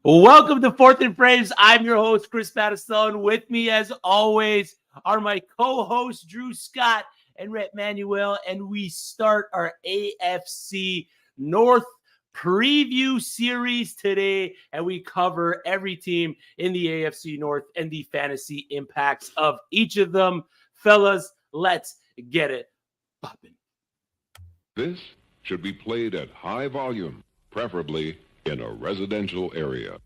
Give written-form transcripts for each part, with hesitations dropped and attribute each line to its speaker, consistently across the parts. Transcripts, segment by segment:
Speaker 1: Welcome to Fourth and Frames. I'm your host, Chris Battistone. With me, as always, are my co-hosts, Drew Scott and Rhett Manuel, and we start our AFC North preview series today, and we cover every team in the AFC North and the fantasy impacts of each of them. Fellas, let's get it popping.
Speaker 2: This should be played at high volume, preferably in a residential area.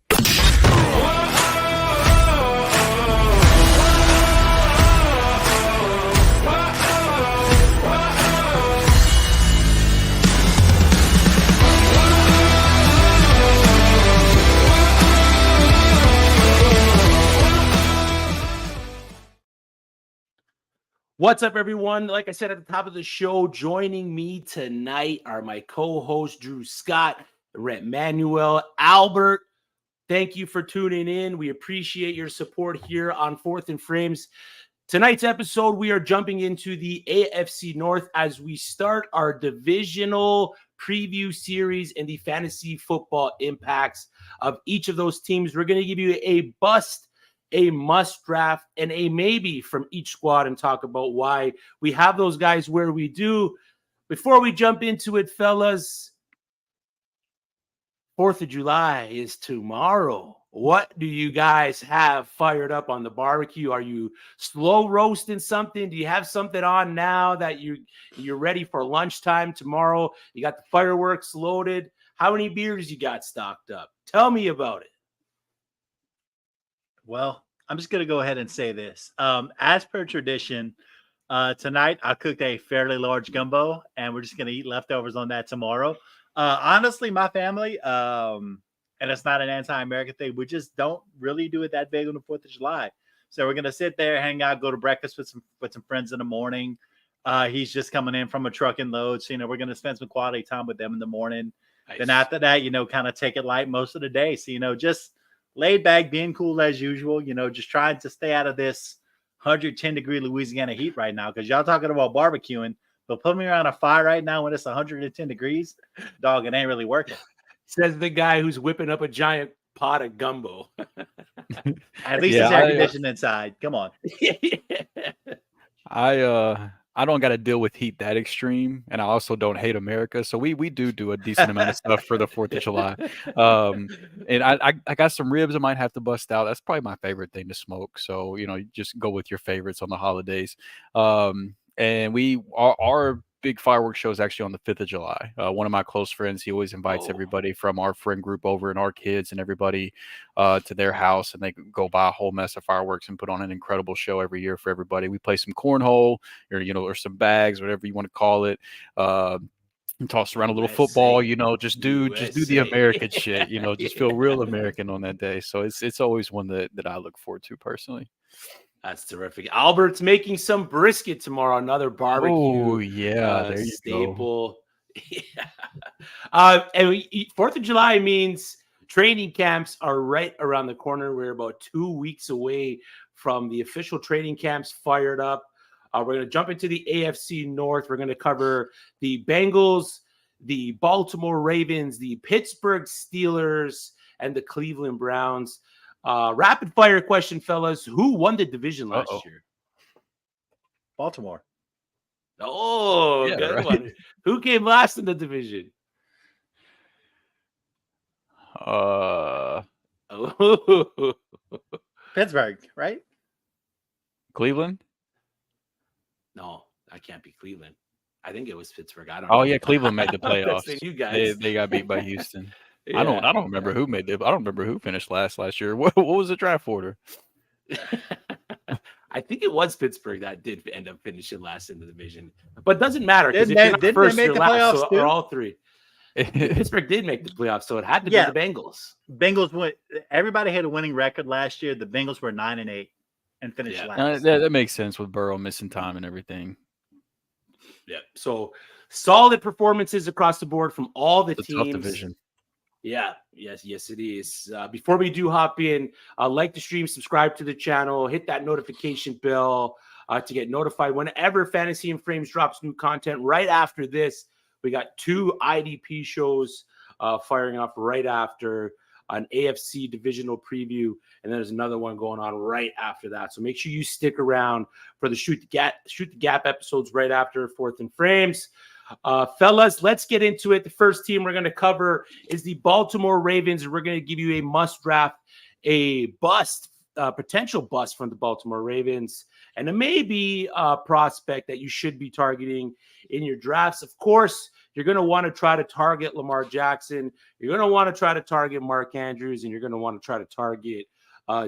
Speaker 1: What's up, everyone? Like I said at the top of the show, joining me tonight are my co-hosts, Drew Scott, Rhett Manuel, Albert. Thank you for tuning in. We appreciate your support here on Fourth and Frames. Tonight's episode, we are jumping into the AFC North as we start our divisional preview series and the fantasy football impacts of each of those teams. We're going to give you a bust, a must draft, and a maybe from each squad and talk about why we have those guys where we do. Before we jump into it, fellas, 4th of July is tomorrow. What do you guys have fired up on the barbecue? Are you slow roasting something? Do you have something on now that you're ready for lunchtime tomorrow? You got the fireworks loaded. How many beers you got stocked up? Tell me about it.
Speaker 3: Well, I'm just going to go ahead and say this. As per tradition, tonight I cooked a fairly large gumbo, and we're just going to eat leftovers on that tomorrow. Honestly, my family, and it's not an anti-American thing, we just don't really do it that big on the 4th of July. So we're going to sit there, hang out, go to breakfast with some friends in the morning. He's just coming in from a truck and load. So, we're going to spend some quality time with them in the morning. Nice. Then after that, kind of take it light most of the day. So, just laid back, being cool as usual, just trying to stay out of this 110-degree Louisiana heat right now. Because y'all talking about barbecuing, but put me around a fire right now when it's 110 degrees, dog, it ain't really working.
Speaker 1: Says the guy who's whipping up a giant pot of gumbo.
Speaker 3: At least it's air conditioned inside. Come on.
Speaker 4: I don't got to deal with heat that extreme, and I also don't hate America. So we do a decent amount of stuff for the 4th of July. And I got some ribs I might have to bust out. That's probably my favorite thing to smoke. So, just go with your favorites on the holidays. And our big fireworks show is actually on the 5th of July. One of my close friends, he always invites everybody from our friend group over and our kids and everybody to their house, and they go buy a whole mess of fireworks and put on an incredible show every year for everybody. We play some cornhole or some bags, whatever you want to call it. And toss around a little football, just do the American shit, just feel real American on that day. So it's always one that I look forward to personally.
Speaker 1: That's terrific. Albert's making some brisket tomorrow, another barbecue.
Speaker 4: Oh, yeah. There you
Speaker 1: staple. Yeah. And 4th of July means training camps are right around the corner. We're about 2 weeks away from the official training camps fired up. We're going to jump into the AFC North. We're going to cover the Bengals, the Baltimore Ravens, the Pittsburgh Steelers, and the Cleveland Browns. Rapid fire question, fellas. Who won the division last year?
Speaker 3: Baltimore.
Speaker 1: Oh, yeah, good one. Who came last in the division?
Speaker 3: Pittsburgh, right?
Speaker 4: Cleveland?
Speaker 1: No, that can't be Cleveland. I think it was Pittsburgh. I don't know.
Speaker 4: Oh, yeah, Cleveland made the playoffs.
Speaker 1: You guys.
Speaker 4: They got beat by Houston.
Speaker 1: Yeah.
Speaker 4: I don't remember who made it. I don't remember who finished last year. What was the draft order?
Speaker 1: I think it was Pittsburgh that did end up finishing last in the division, but it doesn't matter because
Speaker 3: didn't they make the playoffs
Speaker 1: so
Speaker 3: too?
Speaker 1: Or all three. Pittsburgh did make the playoffs, so it had to be the Bengals.
Speaker 3: Bengals went. Everybody had a winning record last year. The Bengals were 9-8 and finished last.
Speaker 4: That makes sense with Burrow missing time and everything.
Speaker 1: Yeah. So solid performances across the board from all the teams.
Speaker 4: Tough division.
Speaker 1: Yeah, yes, it is. Before we do hop in, like the stream, subscribe to the channel, hit that notification bell to get notified whenever Fantasy and Frames drops new content. Right after this, we got 2 IDP shows firing off right after. an AFC divisional preview, and there's another one going on right after that. So make sure you stick around for the Shoot the Gap episodes right after Fourth and Frames. Fellas, let's get into it. The first team we're going to cover is the Baltimore Ravens, and we're going to give you a must draft, a bust, potential bust from the Baltimore Ravens, and a maybe prospect that you should be targeting in your drafts. Of course, you're going to want to try to target Lamar Jackson. You're going to want to try to target Mark Andrews, and you're going to want to try to target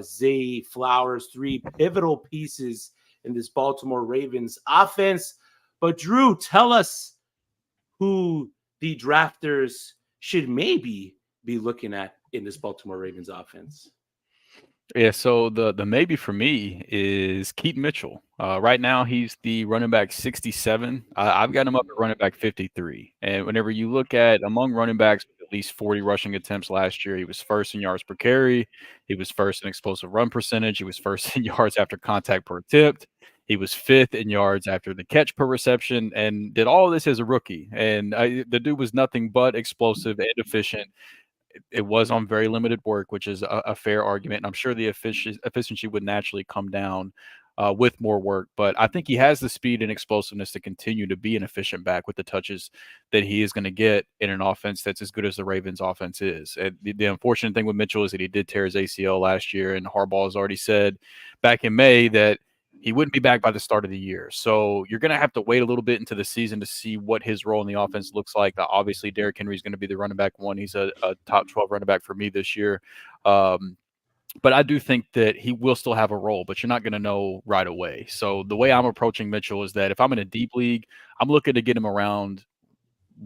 Speaker 1: Zay Flowers, three pivotal pieces in this Baltimore Ravens offense. But Drew, tell us who the drafters should maybe be looking at in this Baltimore Ravens offense.
Speaker 4: Yeah, so the maybe for me is Keaton Mitchell. Right now, he's the running back 67. I've got him up at running back 53. And whenever you look at among running backs with at least 40 rushing attempts last year, he was first in yards per carry. He was first in explosive run percentage. He was first in yards after contact per attempt. He was fifth in yards after the catch per reception, and did all of this as a rookie. And the dude was nothing but explosive and efficient. It was on very limited work, which is a fair argument. And I'm sure the efficiency would naturally come down with more work. But I think he has the speed and explosiveness to continue to be an efficient back with the touches that he is going to get in an offense that's as good as the Ravens offense is. And the unfortunate thing with Mitchell is that he did tear his ACL last year, and Harbaugh has already said back in May that he wouldn't be back by the start of the year. So you're going to have to wait a little bit into the season to see what his role in the offense looks like. Obviously, Derrick Henry is going to be the running back one. He's a top 12 running back for me this year. But I do think that he will still have a role, but you're not going to know right away. So the way I'm approaching Mitchell is that if I'm in a deep league, I'm looking to get him around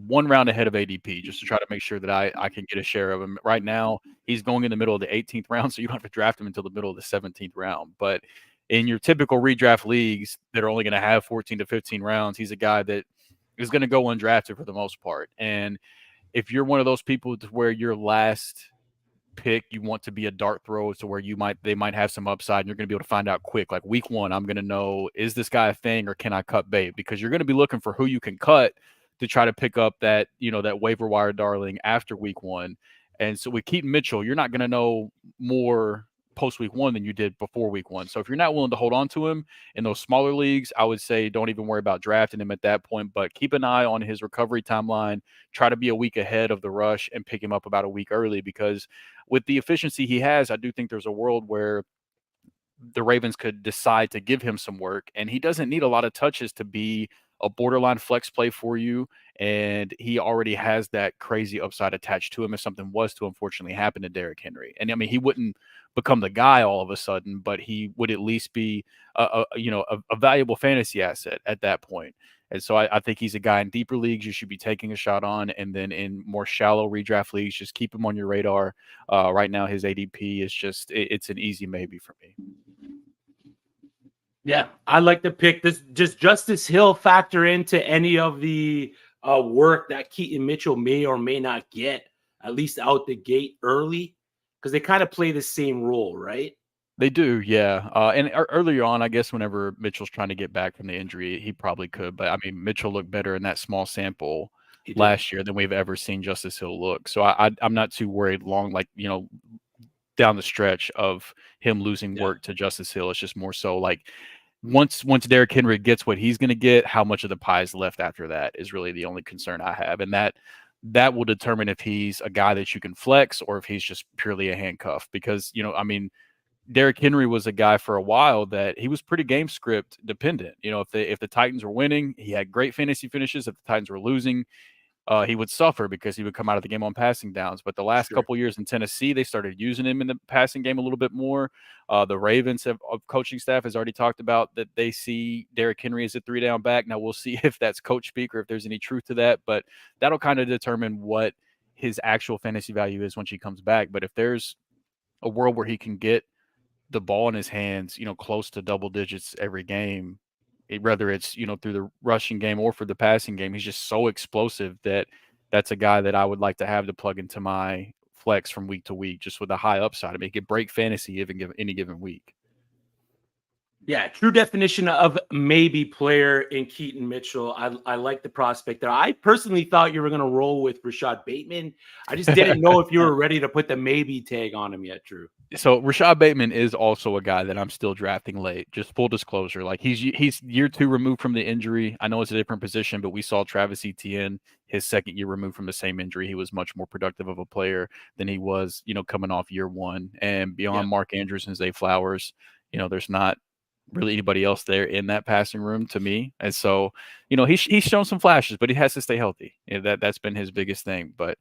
Speaker 4: one round ahead of ADP just to try to make sure that I can get a share of him. Right now, he's going in the middle of the 18th round, so you don't have to draft him until the middle of the 17th round. But in your typical redraft leagues that are only going to have 14 to 15 rounds, he's a guy that is going to go undrafted for the most part. And if you're one of those people to where your last pick, you want to be a dart throw to where they might have some upside, and you're going to be able to find out quick. Like week one, I'm going to know, is this guy a thing or can I cut bait? Because you're going to be looking for who you can cut to try to pick up that, that waiver wire darling after week one. And so with Keaton Mitchell, you're not going to know more post week one than you did before week one. So if you're not willing to hold on to him in those smaller leagues, I would say don't even worry about drafting him at that point, but keep an eye on his recovery timeline. Try to be a week ahead of the rush and pick him up about a week early, because with the efficiency he has, I do think there's a world where the Ravens could decide to give him some work, and he doesn't need a lot of touches to be a borderline flex play for you. And he already has that crazy upside attached to him if something was to unfortunately happen to Derrick Henry. And I mean, he wouldn't become the guy all of a sudden, but he would at least be a valuable fantasy asset at that point. And so I think he's a guy in deeper leagues you should be taking a shot on. And then in more shallow redraft leagues, just keep him on your radar. Right now, his ADP is it's an easy maybe for me.
Speaker 1: Yeah, I like to pick this. Just Justice Hill factor into any of the work that Keaton Mitchell may or may not get, at least out the gate early, because they kind of play the same role, right?
Speaker 4: They do, yeah. And earlier on, I guess whenever Mitchell's trying to get back from the injury, he probably could. But I mean, Mitchell looked better in that small sample last year than we've ever seen Justice Hill look. So I'm not too worried down the stretch of him losing work to Justice Hill. It's just more so like once Derrick Henry gets what he's going to get, how much of the pie is left after that is really the only concern I have. And that will determine if he's a guy that you can flex or if he's just purely a handcuff. Because, Derrick Henry was a guy for a while that he was pretty game script dependent. If the Titans were winning, he had great fantasy finishes. If the Titans were losing, he would suffer because he would come out of the game on passing downs. But the last couple years in Tennessee, they started using him in the passing game a little bit more. The Ravens coaching staff has already talked about that they see Derrick Henry as a 3-down back. Now we'll see if that's coach speak or if there's any truth to that, but that'll kind of determine what his actual fantasy value is once he comes back. But if there's a world where he can get the ball in his hands, close to double digits every game, whether it's, through the rushing game or for the passing game, he's just so explosive that's a guy that I would like to have to plug into my flex from week to week, just with a high upside. I mean, he could break fantasy any given week.
Speaker 1: Yeah, true definition of maybe player in Keaton Mitchell. I like the prospect there. I personally thought you were going to roll with Rashad Bateman. I just didn't know if you were ready to put the maybe tag on him yet, Drew.
Speaker 4: So Rashad Bateman is also a guy that I'm still drafting late. Just full disclosure, like he's year 2 removed from the injury. I know it's a different position, but we saw Travis Etienne his second year removed from the same injury. He was much more productive of a player than he was, coming off year 1. And beyond Mark Andrews and Zay Flowers, there's not really anybody else there in that passing room to me. And so, he's shown some flashes, but he has to stay healthy. That's been his biggest thing. But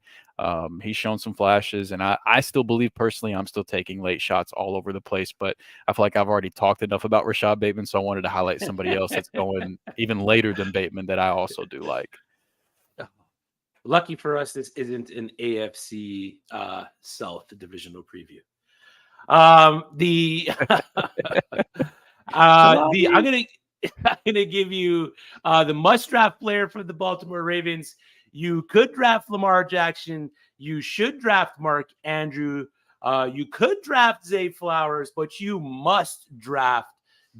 Speaker 4: he's shown some flashes, and I still believe personally I'm still taking late shots all over the place. But I feel like I've already talked enough about Rashad Bateman, so I wanted to highlight somebody else that's going even later than Bateman that I also do like.
Speaker 1: Lucky for us, this isn't an AFC South divisional preview. I'm gonna give you the must draft player for the Baltimore Ravens. You could draft Lamar Jackson. You should draft Mark Andrew. You could draft Zay Flowers, but you must draft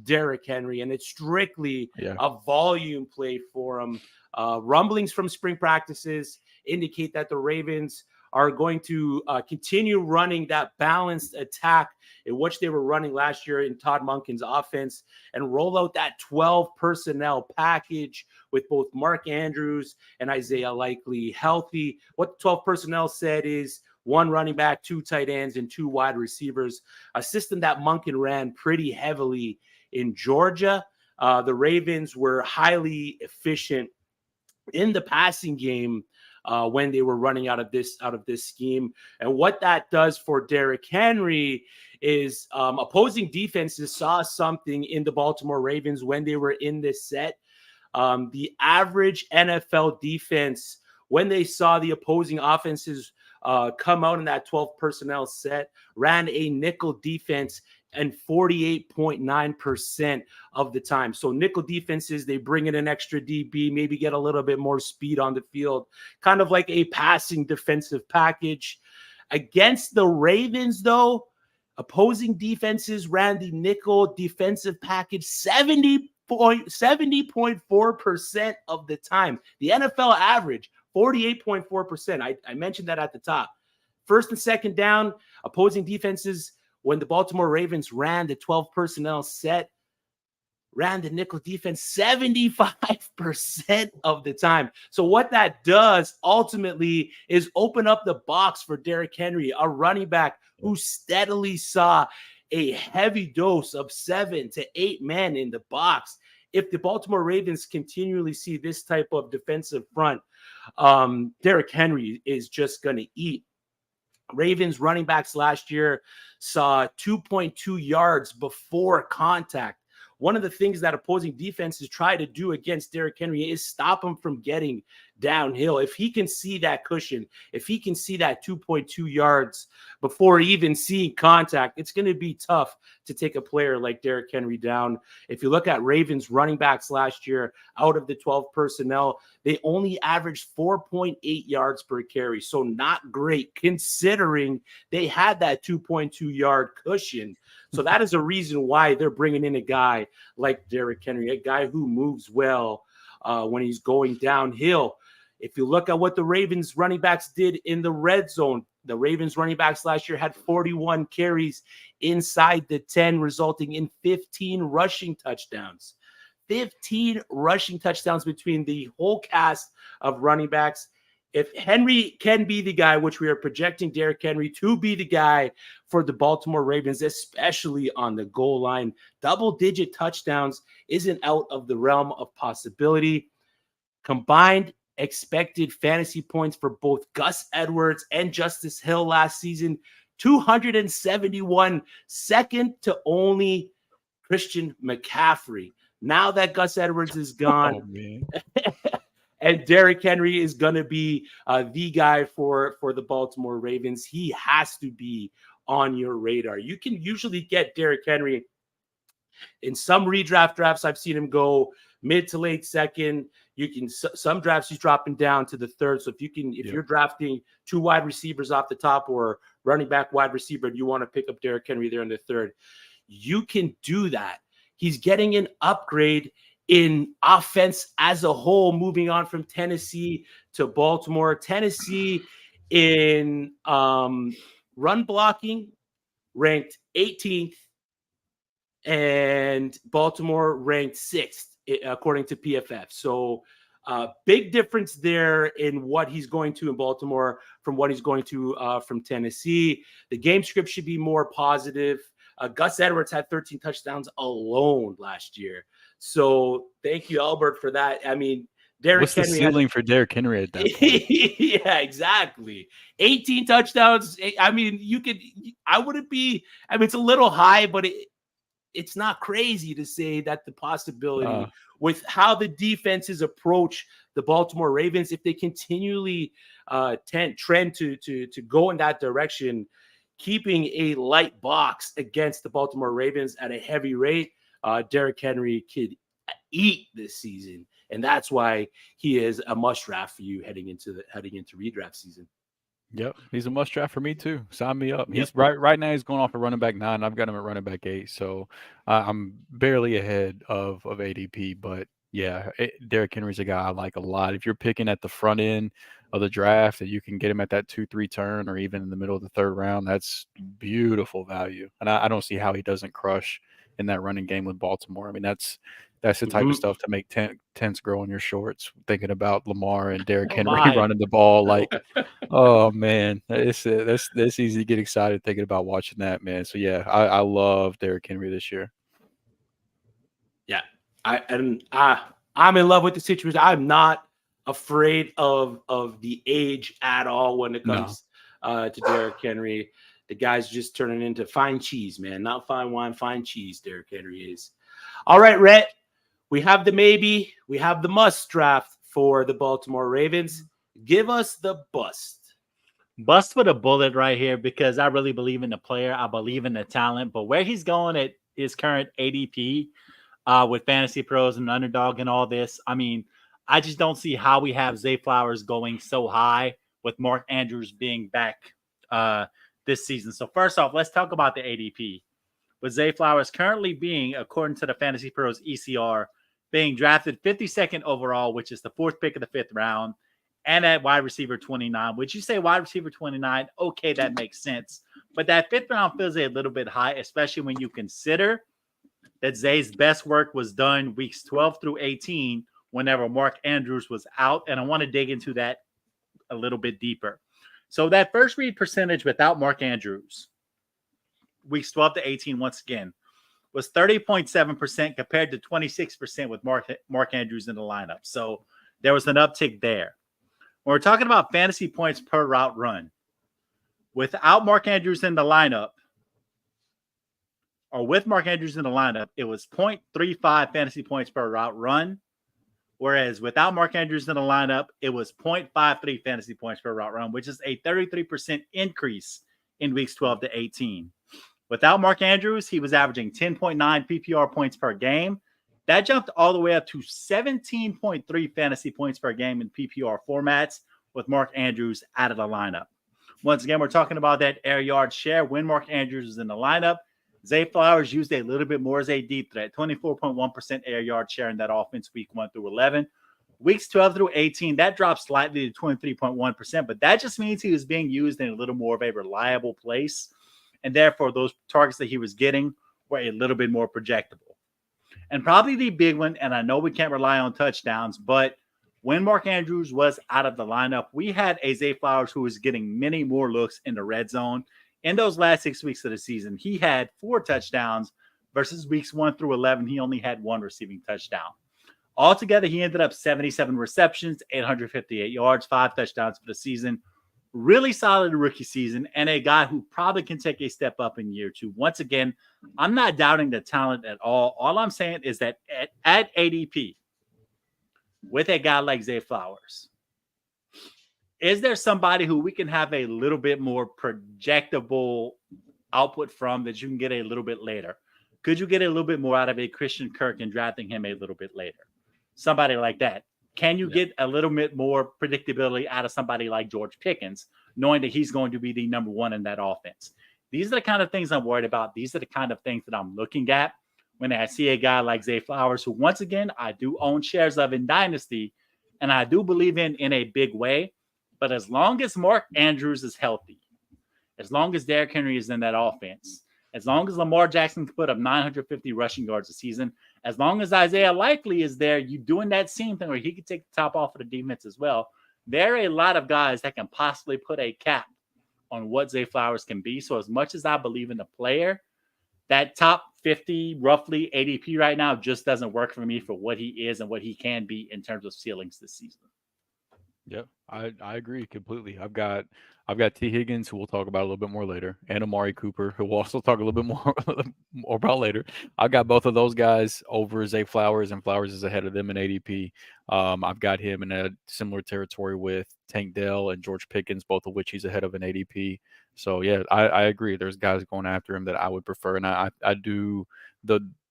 Speaker 1: Derrick Henry, and it's strictly a volume play for him. Rumblings from spring practices indicate that the Ravens are going to continue running that balanced attack in which they were running last year in Todd Monken's offense and roll out that 12 personnel package with both Mark Andrews and Isaiah Likely healthy. What the 12 personnel said is 1 running back, 2 tight ends, and 2 wide receivers, a system that Monken ran pretty heavily in Georgia. The Ravens were highly efficient in the passing game when they were running out of this scheme. And what that does for Derrick Henry is opposing defenses saw something in the Baltimore Ravens when they were in this set. The average NFL defense, when they saw the opposing offenses come out in that 12 personnel set, ran a nickel defense and 48.9% of the time. So nickel defenses, they bring in an extra DB, maybe get a little bit more speed on the field, kind of like a passing defensive package. Against the Ravens, though, opposing defenses ran the nickel defensive package 70.4% of the time. The NFL average, 48.4%. I mentioned that at the top. First and second down, opposing defenses, when the Baltimore Ravens ran the 12 personnel set, ran the nickel defense 75% of the time. So what that does ultimately is open up the box for Derrick Henry, a running back who steadily saw a heavy dose of 7 to 8 men in the box. If the Baltimore Ravens continually see this type of defensive front, Derrick Henry is just going to eat. Ravens running backs last year saw 2.2 yards before contact. One of the things that opposing defenses try to do against Derrick Henry is stop him from getting downhill. If he can see that cushion, if he can see that 2.2 yards before even seeing contact, it's going to be tough to take a player like Derrick Henry down. If you look at Ravens running backs last year, out of the 12 personnel, they only averaged 4.8 yards per carry. So not great considering they had that 2.2 yard cushion. So that is a reason why they're bringing in a guy like Derrick Henry, a guy who moves well when he's going downhill. If you look at what the Ravens running backs did in the red zone, the Ravens running backs last year had 41 carries inside the 10, resulting in 15 rushing touchdowns. 15 rushing touchdowns between the whole cast of running backs. If Henry can be the guy, which we are projecting Derrick Henry to be the guy for the Baltimore Ravens, especially on the goal line, double-digit touchdowns isn't out of the realm of possibility. Combined expected fantasy points for both Gus Edwards and Justice Hill last season, 271, second to only Christian McCaffrey. Now that Gus Edwards is gone, and Derrick Henry is going to be the guy for the Baltimore Ravens, he has to be on your radar. You can usually get Derrick Henry in some redraft drafts. I've seen him go mid to late second. You can some drafts he's dropping down to the third. So if you're drafting 2 wide receivers off the top or running back wide receiver, and you want to pick up Derrick Henry there in the third, you can do that. he's getting an upgrade in offense as a whole, moving on from Tennessee to Baltimore. Tennessee in run blocking ranked 18th, and Baltimore ranked 6th, according to PFF. So big difference there in what he's going to in Baltimore from what he's going to from Tennessee. The game script should be more positive. Gus Edwards had 13 touchdowns alone last year. So thank you, Albert, for that. I mean,
Speaker 4: What's the ceiling for Derrick Henry at that point?
Speaker 1: Yeah, exactly. 18 touchdowns. I mean, it's a little high, but it's not crazy to say that the possibility with how the defenses approach the Baltimore Ravens, if they continually trend to go in that direction, keeping a light box against the Baltimore Ravens at a heavy rate, Derrick Henry could eat this season. And that's why he is a must draft for you heading into redraft season.
Speaker 4: Yep, he's a must draft for me too. Sign me up. He's right now. He's going off a running back 9. I've got him at running back 8, so I'm barely ahead of ADP. But yeah, Derrick Henry's a guy I like a lot. If you're picking at the front end of the draft and you can get him at that 2-3 turn or even in the middle of the 3rd round, that's beautiful value. And I don't see how he doesn't crush in that running game with Baltimore. I mean, that's the type of stuff to make tents grow on your shorts. Thinking about Lamar and Derrick Henry running the ball, like, oh man, that's easy to get excited thinking about watching that, man. So yeah, I love Derrick Henry this year.
Speaker 1: Yeah, I'm in love with the situation. I'm not afraid of the age at all when it comes to Derrick Henry. The guy's just turning into fine cheese, man. Not fine wine, fine cheese. Derrick Henry is. All right, Rhett. We have the maybe. We have the must draft for the Baltimore Ravens. Give us the bust.
Speaker 3: Bust with a bullet right here because I really believe in the player. I believe in the talent. But where he's going at his current ADP with Fantasy Pros and Underdog and all this, I mean, I just don't see how we have Zay Flowers going so high with Mark Andrews being back this season. So first off, let's talk about the ADP. With Zay Flowers currently being, according to the Fantasy Pros ECR, being drafted 52nd overall, which is the 4th pick of the 5th round, and at wide receiver 29. Would you say wide receiver 29? Okay, that makes sense. But that 5th round feels a little bit high, especially when you consider that Zay's best work was done weeks 12 through 18 whenever Mark Andrews was out. And I want to dig into that a little bit deeper. So that first read percentage without Mark Andrews, weeks 12 to 18, once again, was 30.7% compared to 26% with Mark Andrews in the lineup. So there was an uptick there. When we're talking about fantasy points per route run, without Mark Andrews in the lineup, or with Mark Andrews in the lineup, it was 0.35 fantasy points per route run. Whereas without Mark Andrews in the lineup, it was 0.53 fantasy points per route run, which is a 33% increase in weeks 12 to 18. Without Mark Andrews, he was averaging 10.9 PPR points per game. That jumped all the way up to 17.3 fantasy points per game in PPR formats with Mark Andrews out of the lineup. Once again, we're talking about that air yard share. When Mark Andrews is in the lineup, Zay Flowers used a little bit more as a deep threat, 24.1% air yard share in that offense week 1 through 11. Weeks 12 through 18, that dropped slightly to 23.1%, but that just means he was being used in a little more of a reliable place. And therefore, those targets that he was getting were a little bit more projectable. And probably the big one, and I know we can't rely on touchdowns, but when Mark Andrews was out of the lineup, we had a Zay Flowers who was getting many more looks in the red zone. In those last 6 weeks of the season, he had 4 touchdowns versus weeks 1 through 11. He only had 1 receiving touchdown. Altogether, he ended up 77 receptions, 858 yards, 5 touchdowns for the season. Really solid rookie season, and a guy who probably can take a step up in year 2. Once again, I'm not doubting the talent at all. All I'm saying is that at ADP, with a guy like Zay Flowers, is there somebody who we can have a little bit more projectable output from that you can get a little bit later? Could you get a little bit more out of a Christian Kirk and drafting him a little bit later? Somebody like that. Can you get a little bit more predictability out of somebody like George Pickens, knowing that he's going to be the number 1 in that offense? These are the kind of things I'm worried about. These are the kind of things that I'm looking at when I see a guy like Zay Flowers, who once again, I do own shares of in Dynasty, and I do believe in a big way. But as long as Mark Andrews is healthy, as long as Derrick Henry is in that offense, as long as Lamar Jackson can put up 950 rushing yards a season, as long as Isaiah Likely is there, you doing that same thing where he can take the top off of the defense as well. There are a lot of guys that can possibly put a cap on what Zay Flowers can be. So as much as I believe in the player, that top 50, roughly ADP right now just doesn't work for me for what he is and what he can be in terms of ceilings this season.
Speaker 4: Yeah, I agree completely. I've got T. Higgins, who we'll talk about a little bit more later, and Amari Cooper, who we'll also talk a little bit more about later. I've got both of those guys over Zay Flowers, and Flowers is ahead of them in ADP. I've got him in a similar territory with Tank Dell and George Pickens, both of which he's ahead of in ADP. So yeah, I agree. There's guys going after him that I would prefer, and I do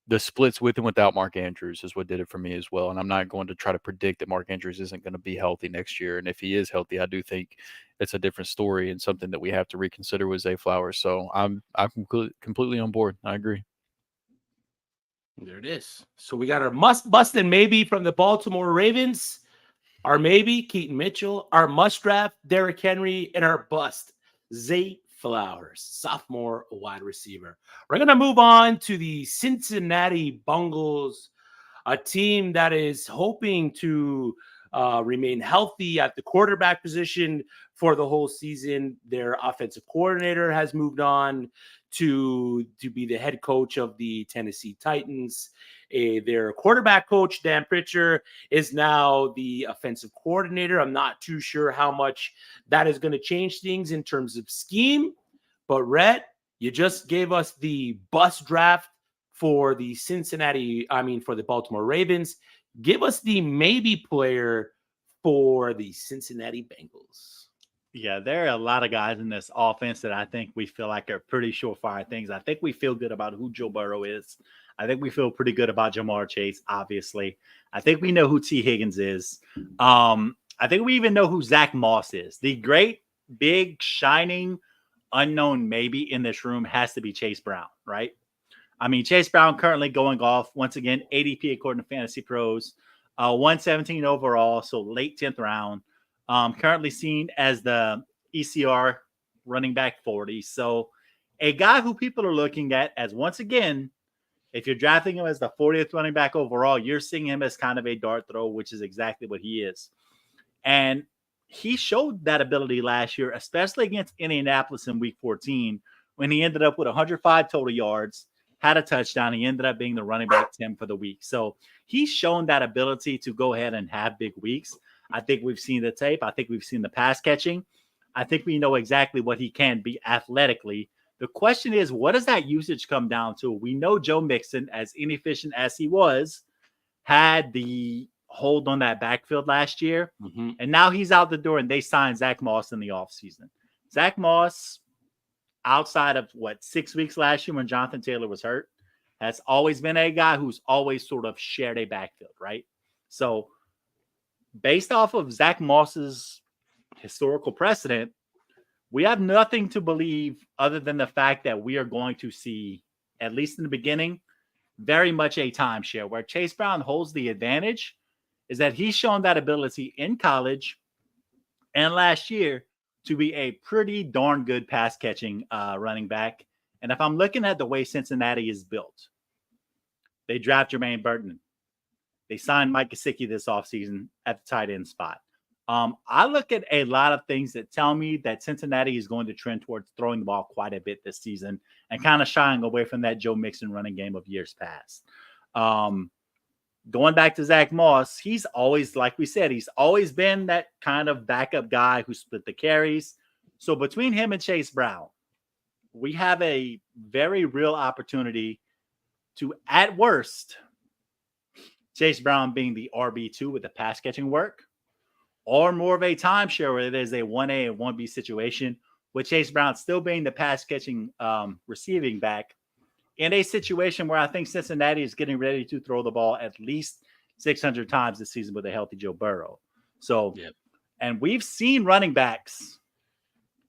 Speaker 4: the splits with and without Mark Andrews is what did it for me as well. And I'm not going to try to predict that Mark Andrews isn't going to be healthy next year. And if he is healthy, I do think it's a different story and something that we have to reconsider with Zay Flowers. So I'm completely on board. I agree.
Speaker 1: There it is. So we got our must bust and maybe from the Baltimore Ravens, our maybe Keaton Mitchell, our must draft Derrick Henry, and our bust Zay Flowers, sophomore wide receiver. We're going to move on to the Cincinnati Bengals, a team that is hoping to remain healthy at the quarterback position for the whole season. Their offensive coordinator has moved on to be the head coach of the Tennessee Titans. Their quarterback coach, Dan Pritchard, is now the offensive coordinator. I'm not too sure how much that is going to change things in terms of scheme. But, Rhett, you just gave us the bust draft for the for the Baltimore Ravens. Give us the maybe player for the Cincinnati Bengals.
Speaker 3: Yeah, there are a lot of guys in this offense that I think we feel like are pretty surefire things. I think we feel good about who Joe Burrow is. I think we feel pretty good about Jamar Chase, obviously. I think we know who T. Higgins is. I think we even know who Zach Moss is. The great, big, shining, unknown maybe in this room has to be Chase Brown, right? I mean, Chase Brown currently going off, once again, ADP according to Fantasy Pros, 117 overall, so late 10th round. Currently seen as the ECR running back 40. So a guy who people are looking at as, once again, if you're drafting him as the 40th running back overall, you're seeing him as kind of a dart throw, which is exactly what he is. And he showed that ability last year, especially against Indianapolis in week 14, when he ended up with 105 total yards, had a touchdown. He ended up being the running back 10 for the week. So he's shown that ability to go ahead and have big weeks. I think we've seen the tape. I think we've seen the pass catching. I think we know exactly what he can be athletically. The question is, what does that usage come down to? We know Joe Mixon, as inefficient as he was, had the hold on that backfield last year. Mm-hmm. And now he's out the door, and they signed Zach Moss in the offseason. Zach Moss, outside of 6 weeks last year when Jonathan Taylor was hurt, has always been a guy who's always sort of shared a backfield, right? So based off of Zach Moss's historical precedent, we have nothing to believe other than the fact that we are going to see, at least in the beginning, very much a timeshare. Where Chase Brown holds the advantage is that he's shown that ability in college and last year to be a pretty darn good pass catching running back. And if I'm looking at the way Cincinnati is built, they draft Jermaine Burton. They signed Mike Gesicki this offseason at the tight end spot. I look at a lot of things that tell me that Cincinnati is going to trend towards throwing the ball quite a bit this season and kind of shying away from that Joe Mixon running game of years past. Going back to Zach Moss, he's always, like we said, he's always been that kind of backup guy who split the carries. So between him and Chase Brown, we have a very real opportunity to, at worst, Chase Brown being the RB2 with the pass catching work, or more of a timeshare where there's a 1A and 1B situation with Chase Brown still being the pass catching receiving back in a situation where I think Cincinnati is getting ready to throw the ball at least 600 times this season with a healthy Joe Burrow. So, yep. And we've seen running backs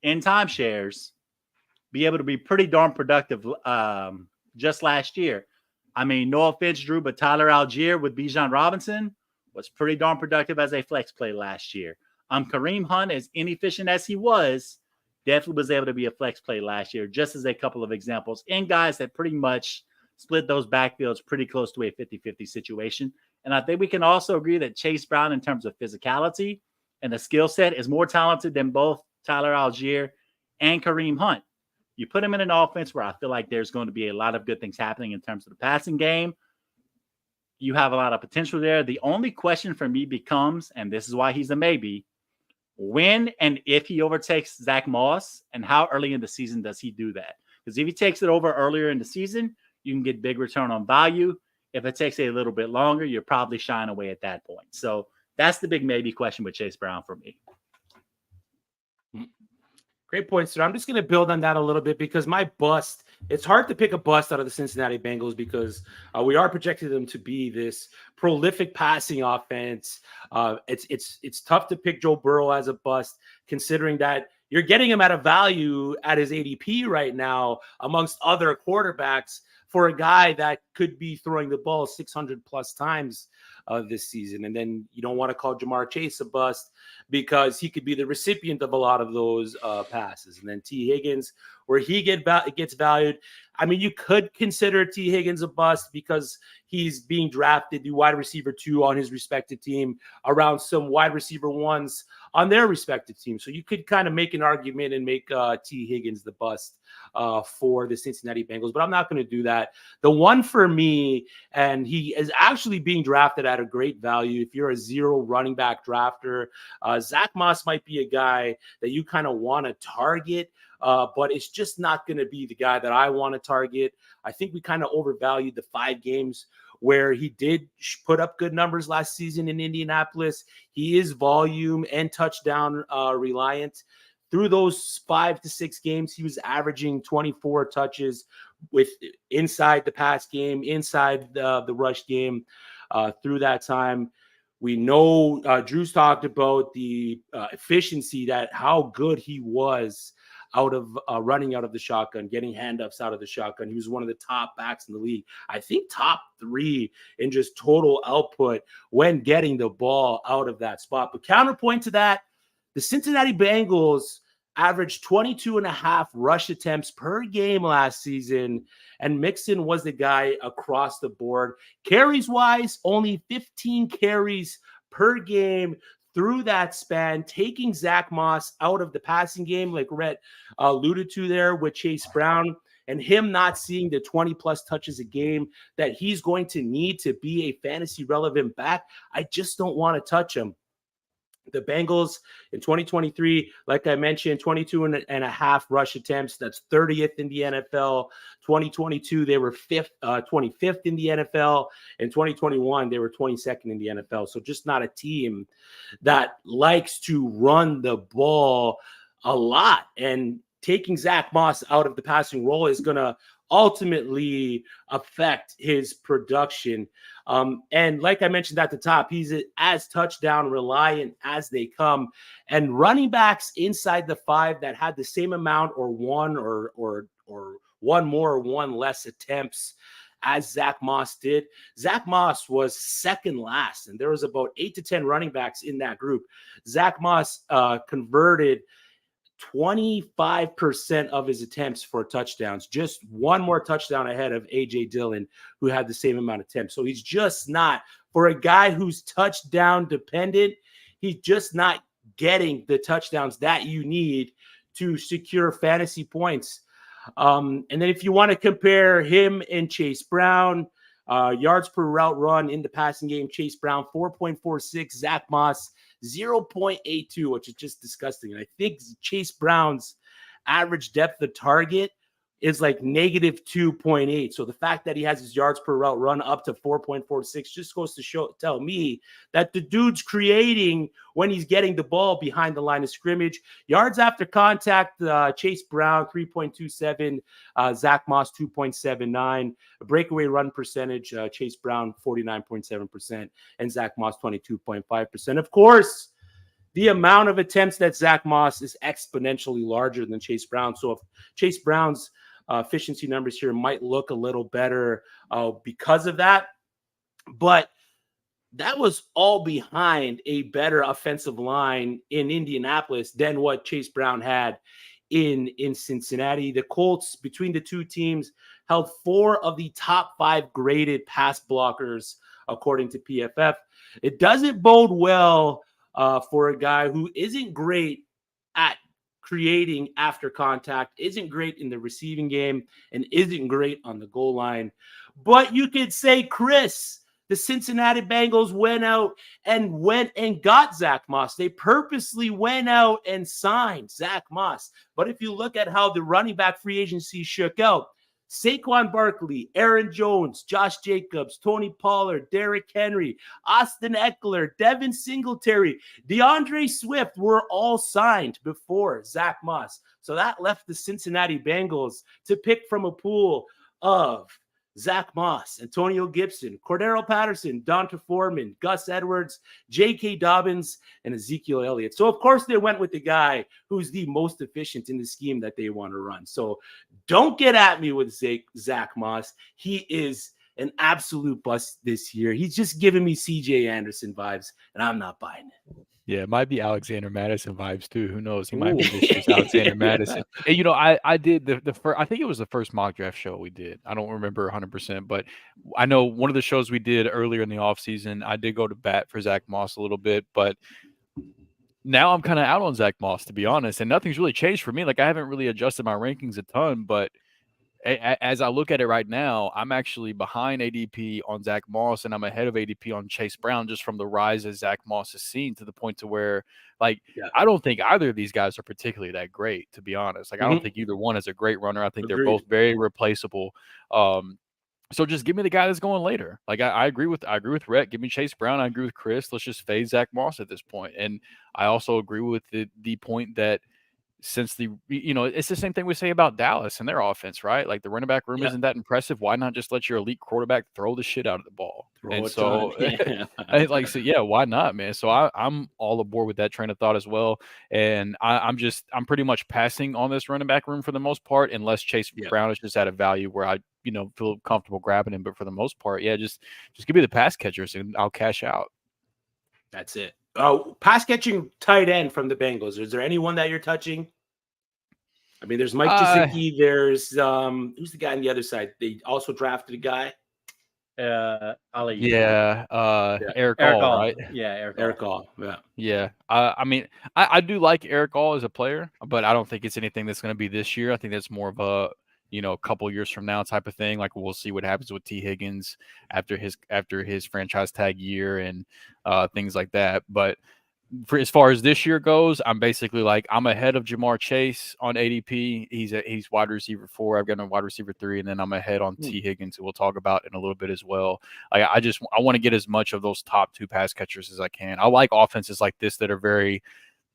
Speaker 3: in timeshares be able to be pretty darn productive just last year. I mean, no offense, Drew, but Tyler Algier with Bijan Robinson was pretty darn productive as a flex play last year. Kareem Hunt, as inefficient as he was, definitely was able to be a flex play last year, just as a couple of examples. And guys that pretty much split those backfields pretty close to a 50-50 situation. And I think we can also agree that Chase Brown, in terms of physicality and the skill set, is more talented than both Tyler Algier and Kareem Hunt. You put him in an offense where I feel like there's going to be a lot of good things happening in terms of the passing game. You have a lot of potential there. The only question for me becomes, and this is why he's a maybe, when and if he overtakes Zach Moss, and how early in the season does he do that? Because if he takes it over earlier in the season, you can get big return on value. If it takes a little bit longer, you're probably shying away at that point. So that's the big maybe question with Chase Brown for me.
Speaker 1: Great point, sir. I'm just going to build on that a little bit because my bust, it's hard to pick a bust out of the Cincinnati Bengals because we are projecting them to be this prolific passing offense. It's tough to pick Joe Burrow as a bust, considering that you're getting him at a value at his ADP right now amongst other quarterbacks for a guy that could be throwing the ball 600 plus times this season. And then you don't want to call Jamar Chase a bust because he could be the recipient of a lot of those passes. And then T. Higgins, where he gets valued. I mean, you could consider T. Higgins a bust because he's being drafted the wide receiver 2 on his respective team around some wide receiver 1s on their respective team. So you could kind of make an argument and make T. Higgins the bust for the Cincinnati Bengals, but I'm not going to do that. The one for me, and he is actually being drafted at a great value. If you're a 0 running back drafter, Zach Moss might be a guy that you kind of want to target, but it's just not going to be the guy that I want to target. I think we kind of overvalued the 5 games where he did put up good numbers last season in Indianapolis. He is volume and touchdown reliant. Through those 5 to 6 games, he was averaging 24 touches with inside the pass game, inside the rush game. Through that time, we know Drew's talked about the efficiency, that how good he was out of running out of the shotgun, getting handoffs out of the shotgun. He was one of the top backs in the league. I think top 3 in just total output when getting the ball out of that spot. But counterpoint to that, the Cincinnati Bengals averaged 22.5 rush attempts per game last season, and Mixon was the guy across the board. Carries-wise, only 15 carries per game through that span, taking Zach Moss out of the passing game, like Rhett alluded to there with Chase Brown, and him not seeing the 20-plus touches a game that he's going to need to be a fantasy-relevant back. I just don't want to touch him. The Bengals in 2023, like I mentioned, 22.5 rush attempts. That's 30th in the NFL. 2022, they were 25th in the NFL. In 2021, they were 22nd in the NFL. So just not a team that likes to run the ball a lot. And taking Zach Moss out of the passing role is going to ultimately affect his production. And like I mentioned at the top, he's as touchdown reliant as they come. And running backs inside the 5 that had the same amount or one more or one less attempts as Zach Moss did. Zach Moss was second last, and there was about 8 to 10 running backs in that group. Zach Moss converted 25% of his attempts for touchdowns, just one more touchdown ahead of A.J. Dillon, who had the same amount of attempts. So he's just not, for a guy who's touchdown dependent, he's just not getting the touchdowns that you need to secure fantasy points. And then if you want to compare him and Chase Brown, yards per route run in the passing game, Chase Brown 4.46, Zach Moss 0.82, which is just disgusting. And I think Chase Brown's average depth of target is like -2.8. So the fact that he has his yards per route run up to 4.46 just goes to tell me that the dude's creating when he's getting the ball behind the line of scrimmage. Yards after contact, Chase Brown 3.27, Zach Moss 2.79. Breakaway run percentage, Chase Brown 49.7%, and Zach Moss 22.5%. Of course, the amount of attempts that Zach Moss is exponentially larger than Chase Brown. So if Chase Brown's efficiency numbers here might look a little better because of that. But that was all behind a better offensive line in Indianapolis than what Chase Brown had in Cincinnati. The Colts, between the two teams, held 4 of the top 5 graded pass blockers, according to PFF. It doesn't bode well for a guy who isn't great at creating after contact, isn't great in the receiving game, and isn't great on the goal line. But you could say, Chris, the Cincinnati Bengals went out and got Zach Moss. They purposely went out and signed Zach Moss. But if you look at how the running back free agency shook out, Saquon Barkley, Aaron Jones, Josh Jacobs, Tony Pollard, Derrick Henry, Austin Eckler, Devin Singletary, DeAndre Swift were all signed before Zach Moss. So that left the Cincinnati Bengals to pick from a pool of Zach Moss, Antonio Gibson, Cordero Patterson, Donta Foreman, Gus Edwards, J.K. Dobbins, and Ezekiel Elliott. So, of course, they went with the guy who's the most efficient in the scheme that they want to run. So don't get at me with Zach Moss. He is an absolute bust this year. He's just giving me C.J. Anderson vibes, and I'm not buying it.
Speaker 4: Yeah, it might be Alexander Madison vibes too. Who knows? He might be this year's Alexander Madison. And, I did the first, I think it was the first mock draft show we did. I don't remember 100%, but I know one of the shows we did earlier in the offseason, I did go to bat for Zach Moss a little bit, but now I'm kind of out on Zach Moss, to be honest, and nothing's really changed for me. Like, I haven't really adjusted my rankings a ton, but as I look at it right now, I'm actually behind ADP on Zach Moss, and I'm ahead of ADP on Chase Brown just from the rise that Zach Moss has seen, to the point to where, I don't think either of these guys are particularly that great, to be honest. I don't think either one is a great runner. I think they're both very replaceable. So just give me the guy that's going later. I agree with Rhett. Give me Chase Brown. I agree with Chris. Let's just fade Zach Moss at this point. And I also agree with the point that, since it's the same thing we say about Dallas and their offense, right? Like, the running back room isn't that impressive. Why not just let your elite quarterback throw the shit out of the ball? Why not, man? So I'm all aboard with that train of thought as well. And I'm pretty much passing on this running back room for the most part, unless Chase Brown is just at a value where I, feel comfortable grabbing him. But for the most part, just give me the pass catchers and I'll cash out.
Speaker 1: That's it. Oh, pass catching tight end from the Bengals. Is there anyone that you're touching? I mean, there's Mike Gesicki. There's who's the guy on the other side? They also drafted a guy.
Speaker 3: Ali.
Speaker 4: Yeah. Eric All, right?
Speaker 3: Yeah,
Speaker 1: Eric All. Yeah.
Speaker 4: Yeah. I mean, I do like Eric All as a player, but I don't think it's anything that's going to be this year. I think that's more of a a couple years from now type of thing. Like, we'll see what happens with T. Higgins after his franchise tag year and things like that. But for as far as this year goes, I'm basically I'm ahead of Jamar Chase on ADP. He's wide receiver 4. I've got a wide receiver 3, and then I'm ahead on T. Higgins, who we'll talk about in a little bit as well. I want to get as much of those top 2 pass catchers as I can. I like offenses like this that are very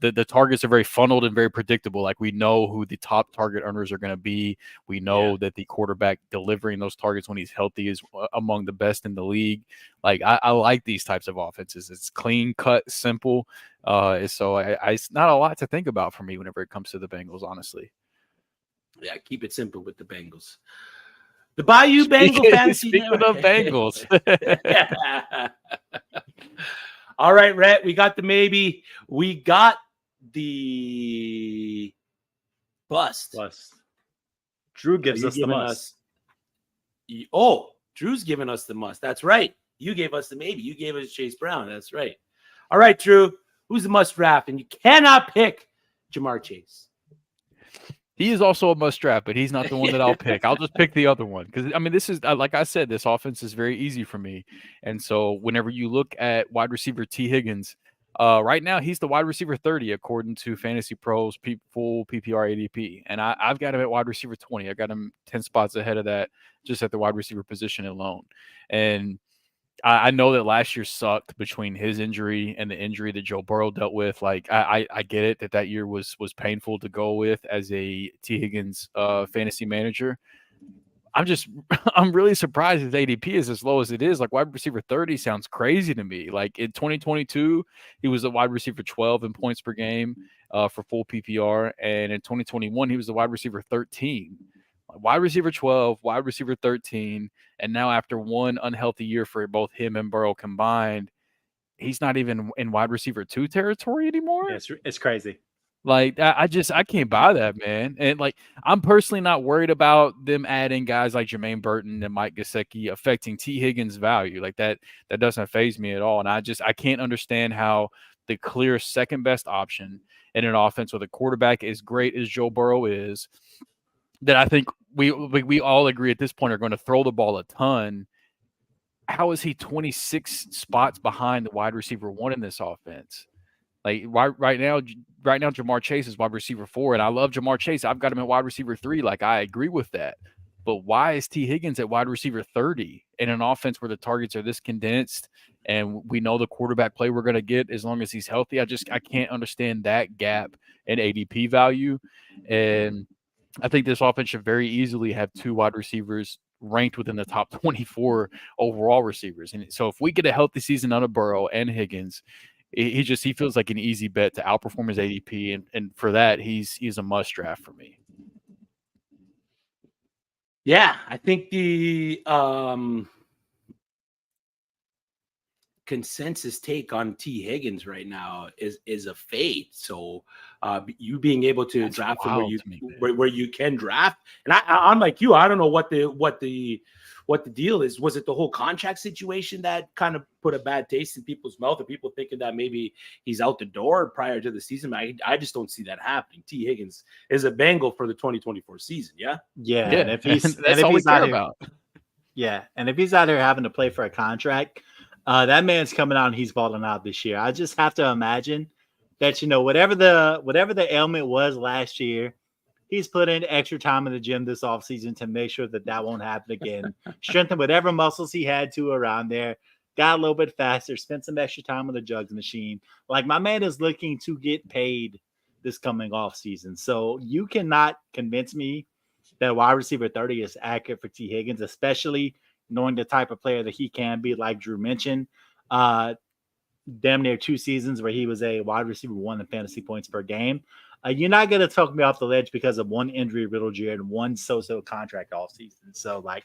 Speaker 4: the targets are very funneled and very predictable. Like, we know who the top target earners are going to be. We know that the quarterback delivering those targets when he's healthy is among the best in the league. Like, I like these types of offenses. It's clean cut, simple. So it's not a lot to think about for me whenever it comes to the Bengals, honestly.
Speaker 1: Yeah, keep it simple with the Bengals. The Bayou Bengal Fantasy.
Speaker 4: Speaking of Bengals.
Speaker 1: All right, Rhett, we got the maybe. We got the bust.
Speaker 3: Drew gives us the must.
Speaker 1: Drew's giving us the must. That's right. You gave us the maybe. You gave us Chase Brown. That's right. All right, Drew. Who's the must draft? And you cannot pick Jamar Chase.
Speaker 4: He is also a must draft, but he's not the one that I'll pick. I'll just pick the other one. Because, I mean, this is, like I said, this offense is very easy for me. And so whenever you look at wide receiver T. Higgins, right now he's the wide receiver 30 according to Fantasy Pros full PPR ADP. And I've got him at wide receiver 20. I got him 10 spots ahead of that just at the wide receiver position alone. And I know that last year sucked between his injury and the injury that Joe Burrow dealt with. Like, I get it that year was painful to go with as a T. Higgins fantasy manager. I'm really surprised his ADP is as low as it is. Like, wide receiver 30 sounds crazy to me. Like, in 2022, he was a wide receiver 12 in points per game for full PPR. And in 2021, he was the wide receiver 13 Wide receiver 12, wide receiver 13, and now after one unhealthy year for both him and Burrow combined, he's not even in wide receiver 2 territory anymore.
Speaker 3: Yeah, it's crazy.
Speaker 4: Like, I can't buy that, man. And, like, I'm personally not worried about them adding guys like Jermaine Burton and Mike Gesicki affecting T. Higgins' value. Like, that doesn't faze me at all. And I can't understand how the clear second best option in an offense with a quarterback as great as Joe Burrow is, that I think we all agree at this point are going to throw the ball a ton. How is he 26 spots behind the wide receiver 1 in this offense? Like, right now, Jamar Chase is wide receiver 4, and I love Jamar Chase. I've got him at wide receiver 3. Like, I agree with that. But why is T. Higgins at wide receiver 30 in an offense where the targets are this condensed and we know the quarterback play we're going to get as long as he's healthy? I can't understand that gap in ADP value. And I think this offense should very easily have 2 wide receivers ranked within the top 24 overall receivers. And so if we get a healthy season out of Burrow and Higgins, he feels like an easy bet to outperform his ADP, and for that he's a must draft for me.
Speaker 1: Yeah, I think the consensus take on T. Higgins right now is a fade. So you being able to
Speaker 4: That's
Speaker 1: draft him where you can draft, and I'm like you, I don't know what the deal is. Was it the whole contract situation that kind of put a bad taste in people's mouth, or people thinking that maybe he's out the door prior to the season? I just don't see that happening. T. Higgins is a Bengal for the 2024 season. Yeah.
Speaker 3: And if he's
Speaker 4: that's all we care about.
Speaker 3: Yeah, and if he's out there having to play for a contract, that man's coming out and he's balling out this year. I just have to imagine that, whatever the ailment was last year, he's put in extra time in the gym this offseason to make sure that won't happen again. Strengthen whatever muscles he had to around there. Got a little bit faster. Spent some extra time on the jugs machine. Like, my man is looking to get paid this coming offseason. So you cannot convince me that wide receiver 30 is accurate for T. Higgins, especially knowing the type of player that he can be, like Drew mentioned. Damn near 2 seasons where he was a wide receiver 1 in fantasy points per game. You're not going to talk me off the ledge because of one injury riddled year and one so-so contract all season. So, like,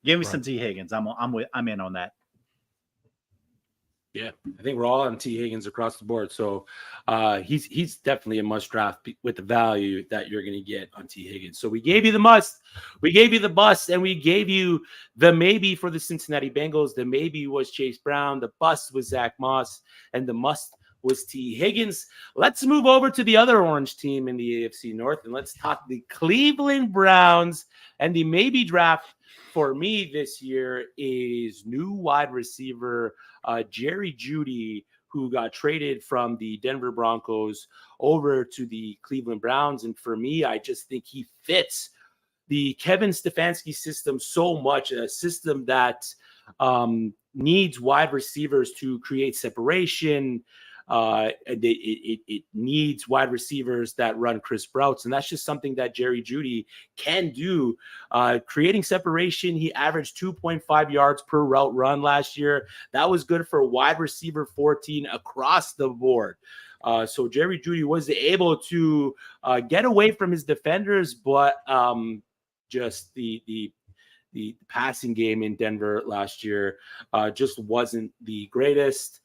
Speaker 3: give me some T. Higgins. I'm in on that.
Speaker 1: Yeah, I think we're all on T. Higgins across the board. So he's definitely a must draft with the value that you're going to get on T. Higgins. So we gave you the must, we gave you the bust, and we gave you the maybe for the Cincinnati Bengals. The maybe was Chase Brown, the bust was Zach Moss, and the must was T. Higgins. Let's move over to the other orange team in the AFC North, and let's talk the Cleveland Browns. And the maybe draft for me this year is new wide receiver Jerry Jeudy, who got traded from the Denver Broncos over to the Cleveland Browns. And for me, I just think he fits the Kevin Stefanski system so much, a system that needs wide receivers to create separation. It needs wide receivers that run crisp routes, and that's just something that Jerry Jeudy can do. Creating separation, he averaged 2.5 yards per route run last year. That was good for wide receiver 14 across the board. So Jerry Jeudy was able to get away from his defenders, but just the passing game in Denver last year just wasn't the greatest.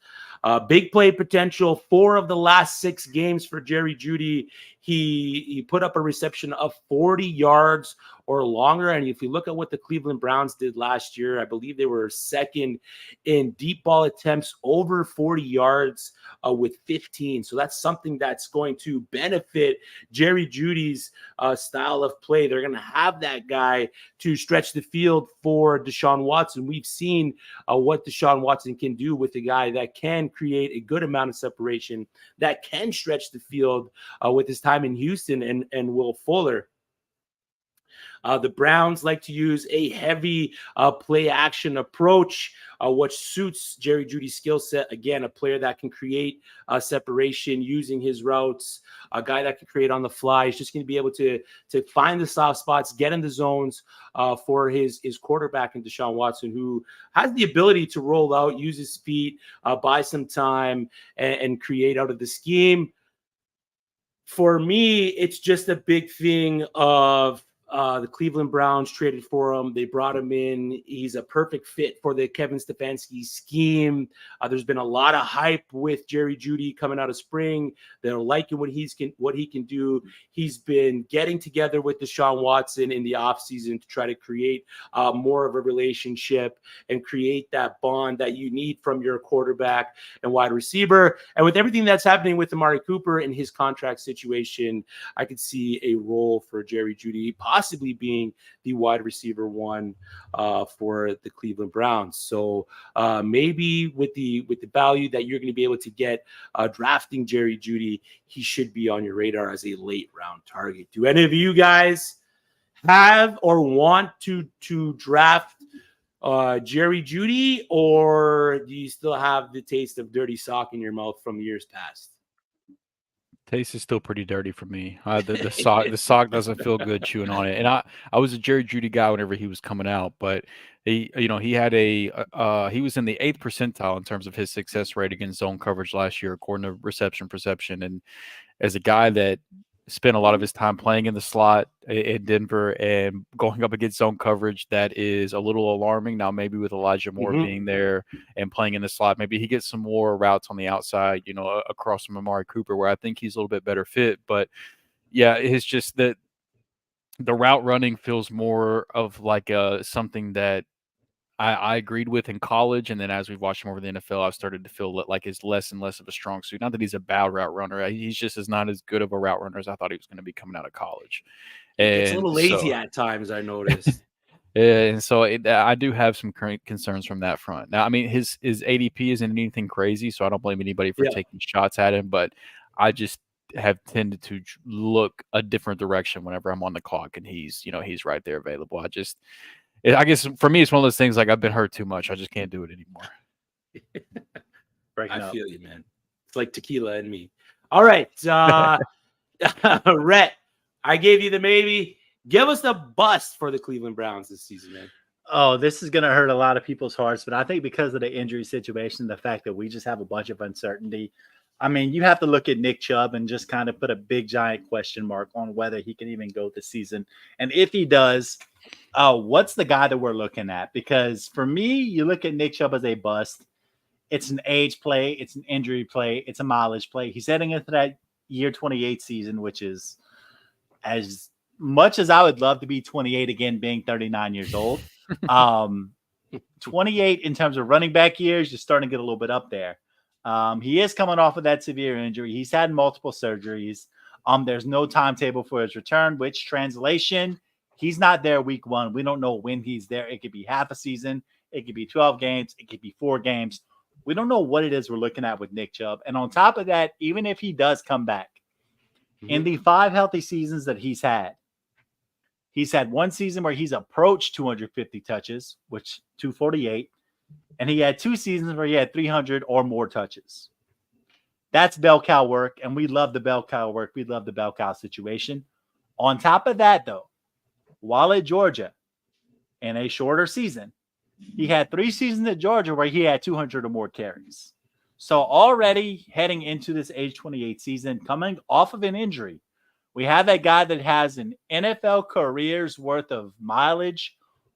Speaker 1: Big play potential, 4 of the last 6 games for Jerry Jeudy. He put up a reception of 40 yards or longer. And if you look at what the Cleveland Browns did last year, I believe they were second in deep ball attempts over 40 yards with 15. So that's something that's going to benefit Jerry Jeudy's style of play. They're going to have that guy to stretch the field for Deshaun Watson. We've seen what Deshaun Watson can do with a guy that can create a good amount of separation, that can stretch the field with his time in Houston and Will Fuller. The Browns like to use a heavy play action approach, which suits Jerry Jeudy's skill set. Again, a player that can create separation using his routes, a guy that can create on the fly. He's just going to be able to find the soft spots, get in the zones for his quarterback in Deshaun Watson, who has the ability to roll out, use his feet, buy some time, and create out of the scheme. For me, it's just a big thing of The Cleveland Browns traded for him. They brought him in. He's a perfect fit for the Kevin Stefanski scheme. There's been a lot of hype with Jerry Jeudy coming out of spring. They're liking what he can do. He's been getting together with Deshaun Watson in the offseason to try to create more of a relationship and create that bond that you need from your quarterback and wide receiver. And with everything that's happening with Amari Cooper and his contract situation, I could see a role for Jerry Jeudy possibly being the wide receiver one for the Cleveland Browns. So maybe with the value that you're going to be able to get drafting Jerry Jeudy, he should be on your radar as a late round target. Do any of you guys have or want to draft Jerry Jeudy, or do you still have the taste of dirty sock in your mouth from years past?
Speaker 4: Taste is still pretty dirty for me. The sock doesn't feel good chewing on it. And I was a Jerry Jeudy guy whenever he was coming out, but he had he was in the 8th percentile in terms of his success rate against zone coverage last year, according to reception perception. And as a guy that spent a lot of his time playing in the slot in Denver and going up against zone coverage, that is a little alarming. Now, maybe with Elijah Moore being there and playing in the slot, maybe he gets some more routes on the outside, across from Amari Cooper, where I think he's a little bit better fit. But yeah, it's just that the route running feels more of like something that I agreed with in college, and then as we've watched him over the NFL, I've started to feel like it's less and less of a strong suit. Not that he's a bad route runner; he's just not as good of a route runner as I thought he was going to be coming out of college.
Speaker 1: It's a little lazy at times, I noticed.
Speaker 4: And so I do have some current concerns from that front. Now, I mean, his ADP isn't anything crazy, so I don't blame anybody for taking shots at him. But I just have tended to look a different direction whenever I'm on the clock, and he's right there available. I guess for me, it's one of those things like I've been hurt too much. I just can't do it anymore.
Speaker 1: I feel you, man. It's like tequila and me. All right. Rhett, I gave you the maybe. Give us the bust for the Cleveland Browns this season, man.
Speaker 3: Oh, this is going to hurt a lot of people's hearts, but I think because of the injury situation, the fact that we just have a bunch of uncertainty, I mean, you have to look at Nick Chubb and just kind of put a big, giant question mark on whether he can even go this season. And if he does, what's the guy that we're looking at? Because for me, you look at Nick Chubb as a bust. It's an age play. It's an injury play. It's a mileage play. He's heading into that year 28 season, which is as much as I would love to be 28 again, being 39 years old. 28 in terms of running back years, you're starting to get a little bit up there. He is coming off of that severe injury. He's had multiple surgeries. There's no timetable for his return, which translation, he's not there week 1. We don't know when he's there. It could be half a season. It could be 12 games. It could be 4 games. We don't know what it is we're looking at with Nick Chubb. And on top of that, even if he does come back, in the 5 healthy seasons that he's had one season where he's approached 250 touches, which 248, and he had 2 seasons where he had 300 or more touches. That's bell cow work, and we love the bell cow work. We love the bell cow situation. On top of that, though, while at Georgia in a shorter season, he had 3 seasons at Georgia where he had 200 or more carries. So already heading into this age 28 season, coming off of an injury, we have that guy that has an NFL career's worth of mileage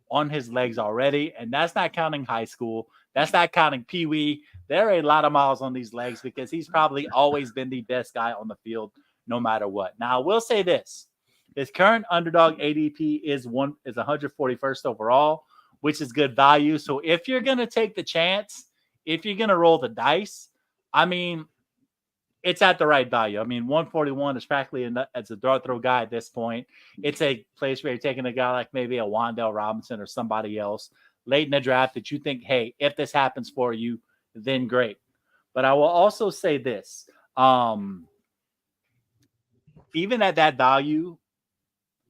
Speaker 3: on his legs already, and that's not counting high school. That's not counting Pee-wee. There are a lot of miles on these legs because he's probably always been the best guy on the field no matter what. Now, I will say this. His current underdog ADP is 141st overall, which is good value. So if you're going to take the chance, if you're going to roll the dice, I mean, it's at the right value. I mean, 141 is practically as a dart throw guy at this point. It's a place where you're taking a guy like maybe a Wan'Dale Robinson or somebody else late in the draft that you think, hey, if this happens for you, then great. But I will also say this. Even at that value,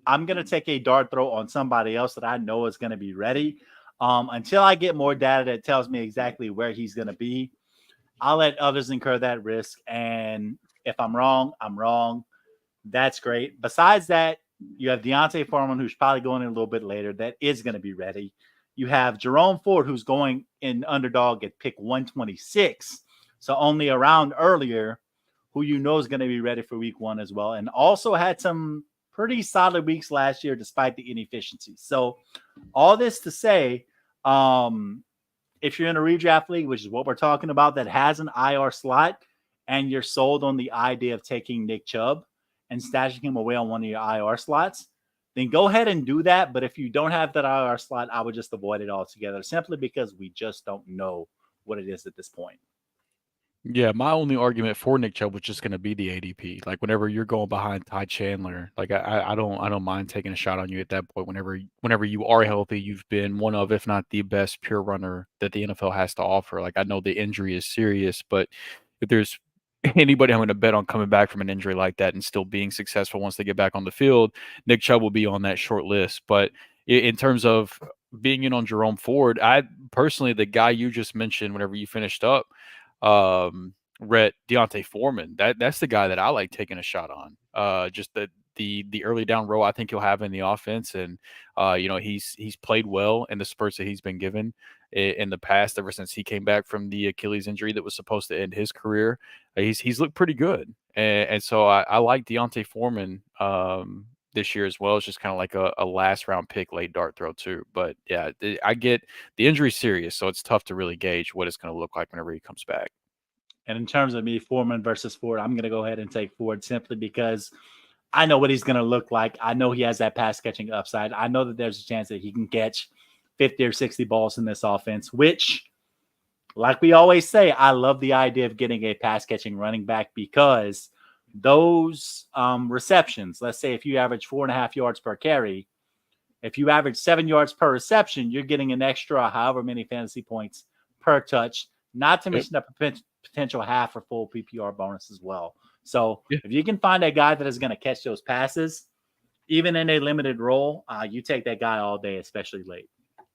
Speaker 3: I'm going to take a dart throw on somebody else that I know is going to be ready. Until I get more data that tells me exactly where he's going to be, I'll let others incur that risk. And if I'm wrong, I'm wrong. That's great. Besides that, you have Deontay Foreman, who's probably going in a little bit later, that is going to be ready. You have Jerome Ford, who's going in underdog at pick 126. So only a round earlier, who you know is going to be ready for week 1 as well. And also had some pretty solid weeks last year despite the inefficiencies. So all this to say, if you're in a redraft league, which is what we're talking about, that has an IR slot, and you're sold on the idea of taking Nick Chubb and stashing him away on one of your IR slots, then go ahead and do that. But if you don't have that IR slot, I would just avoid it altogether, simply because we just don't know what it is at this point.
Speaker 4: Yeah, my only argument for Nick Chubb was just going to be the ADP. Like whenever you're going behind Ty Chandler, like I don't mind taking a shot on you at that point. Whenever you are healthy, you've been one of, if not the best pure runner that the NFL has to offer. Like I know the injury is serious, but if there's anybody I'm going to bet on coming back from an injury like that and still being successful once they get back on the field, Nick Chubb will be on that short list. But in terms of being in on Jerome Ford, I personally, the guy you just mentioned, whenever you finished up, Rhett, Deontay Foreman, that's the guy that I like taking a shot on. Just the early down row I think he'll have in the offense, and he's played well in the spurts that he's been given in the past ever since he came back from the Achilles injury that was supposed to end his career. He's looked pretty good, and so I like Deontay Foreman this year as well. It's just kind of like a last round pick, late dart throw too. But yeah, I get the injury serious, so it's tough to really gauge what it's going to look like whenever he comes back.
Speaker 3: And in terms of me, Foreman versus Ford, I'm going to go ahead and take Ford simply because I know what he's going to look like. I know he has that pass catching upside. I know that there's a chance that he can catch 50 or 60 balls in this offense, which, like we always say, I love the idea of getting a pass catching running back, because those receptions, let's say if you average 4.5 yards per carry, if you average 7 yards per reception, you're getting an extra however many fantasy points per touch, not to mention a potential half or full PPR bonus as well. So if you can find a guy that is going to catch those passes, even in a limited role, you take that guy all day, especially late.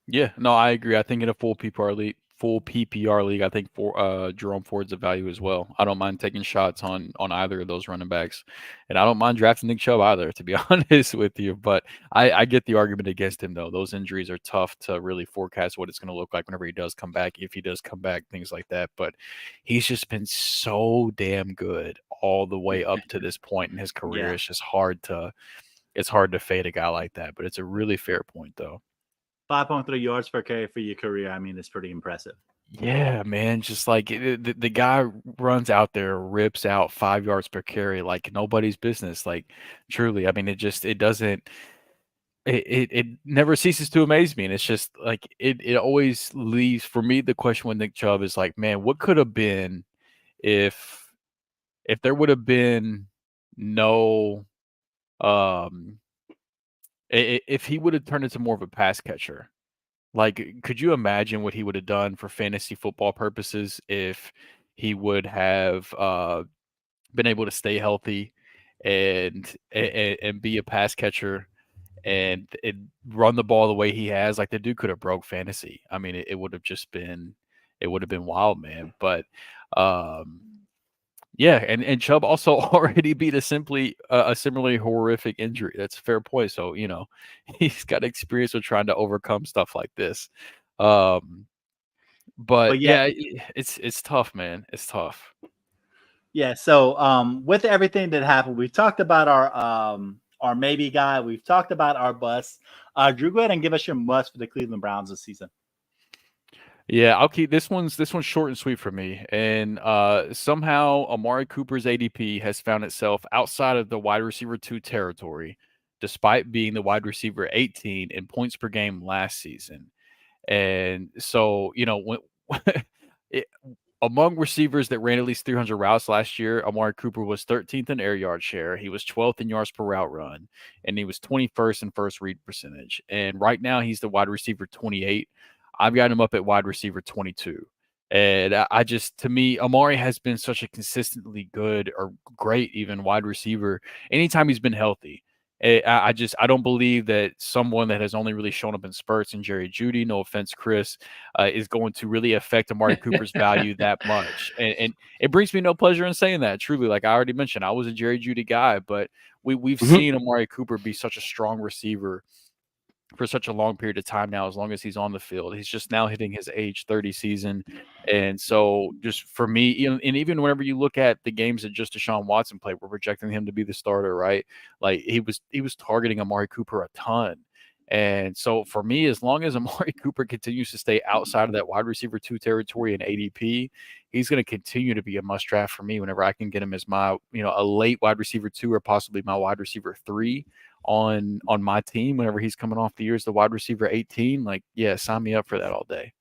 Speaker 4: Yeah, no, I agree. I think in a full PPR league, I think for Jerome Ford's a value as well. I don't mind taking shots on either of those running backs, and I don't mind drafting Nick Chubb either, to be honest with you. But I get the argument against him though. Those injuries are tough to really forecast what it's going to look like whenever he does come back, if he does come back, things like that. But he's just been so damn good all the way up to this point in his career. Yeah. It's just hard to fade a guy like that. But it's a really fair point though.
Speaker 3: 5.3 yards per carry for your career. I mean, it's pretty impressive.
Speaker 4: Yeah, man. Just like the guy runs out there, rips out 5 yards per carry like nobody's business. Like truly, I mean, it never ceases to amaze me. And it's just like it always leaves for me the question with Nick Chubb is like, man, what could have been if there would have been no if he would have turned into more of a pass catcher. Like, could you imagine what he would have done for fantasy football purposes if he would have been able to stay healthy and be a pass catcher and run the ball the way he has? Like, the dude could have broke fantasy. I mean, it would have just been wild, man. But yeah, and Chubb also already beat a similarly horrific injury. That's a fair point. So, he's got experience with trying to overcome stuff like this. But yeah, it's tough, man. It's tough.
Speaker 3: Yeah. So with everything that happened, we've talked about our maybe guy. We've talked about our bust. Drew, go ahead and give us your must for the Cleveland Browns this season.
Speaker 4: Yeah, I'll keep this one's short and sweet for me. And somehow Amari Cooper's ADP has found itself outside of the wide receiver 2 territory, despite being the wide receiver 18 in points per game last season. And so, among receivers that ran at least 300 routes last year, Amari Cooper was 13th in air yard share. He was 12th in yards per route run, and he was 21st in first read percentage. And right now he's the wide receiver 28. I've got him up at wide receiver 22. And to me, Amari has been such a consistently good or great even wide receiver anytime he's been healthy. I don't believe that someone that has only really shown up in spurts in Jerry Jeudy, no offense, Chris, is going to really affect Amari Cooper's value that much. And it brings me no pleasure in saying that, truly. Like I already mentioned, I was a Jerry Jeudy guy, but we've seen Amari Cooper be such a strong receiver for such a long period of time now, as long as he's on the field. He's just now hitting his age 30 season. And so just for me, and even whenever you look at the games that just Deshaun Watson played, we're projecting him to be the starter, right? Like he was targeting Amari Cooper a ton. And so for me, as long as Amari Cooper continues to stay outside of that wide receiver 2 territory in ADP, he's going to continue to be a must draft for me whenever I can get him as my, a late wide receiver 2 or possibly my wide receiver 3 on my team whenever he's coming off the year as the wide receiver 18. Like, yeah, sign me up for that all day.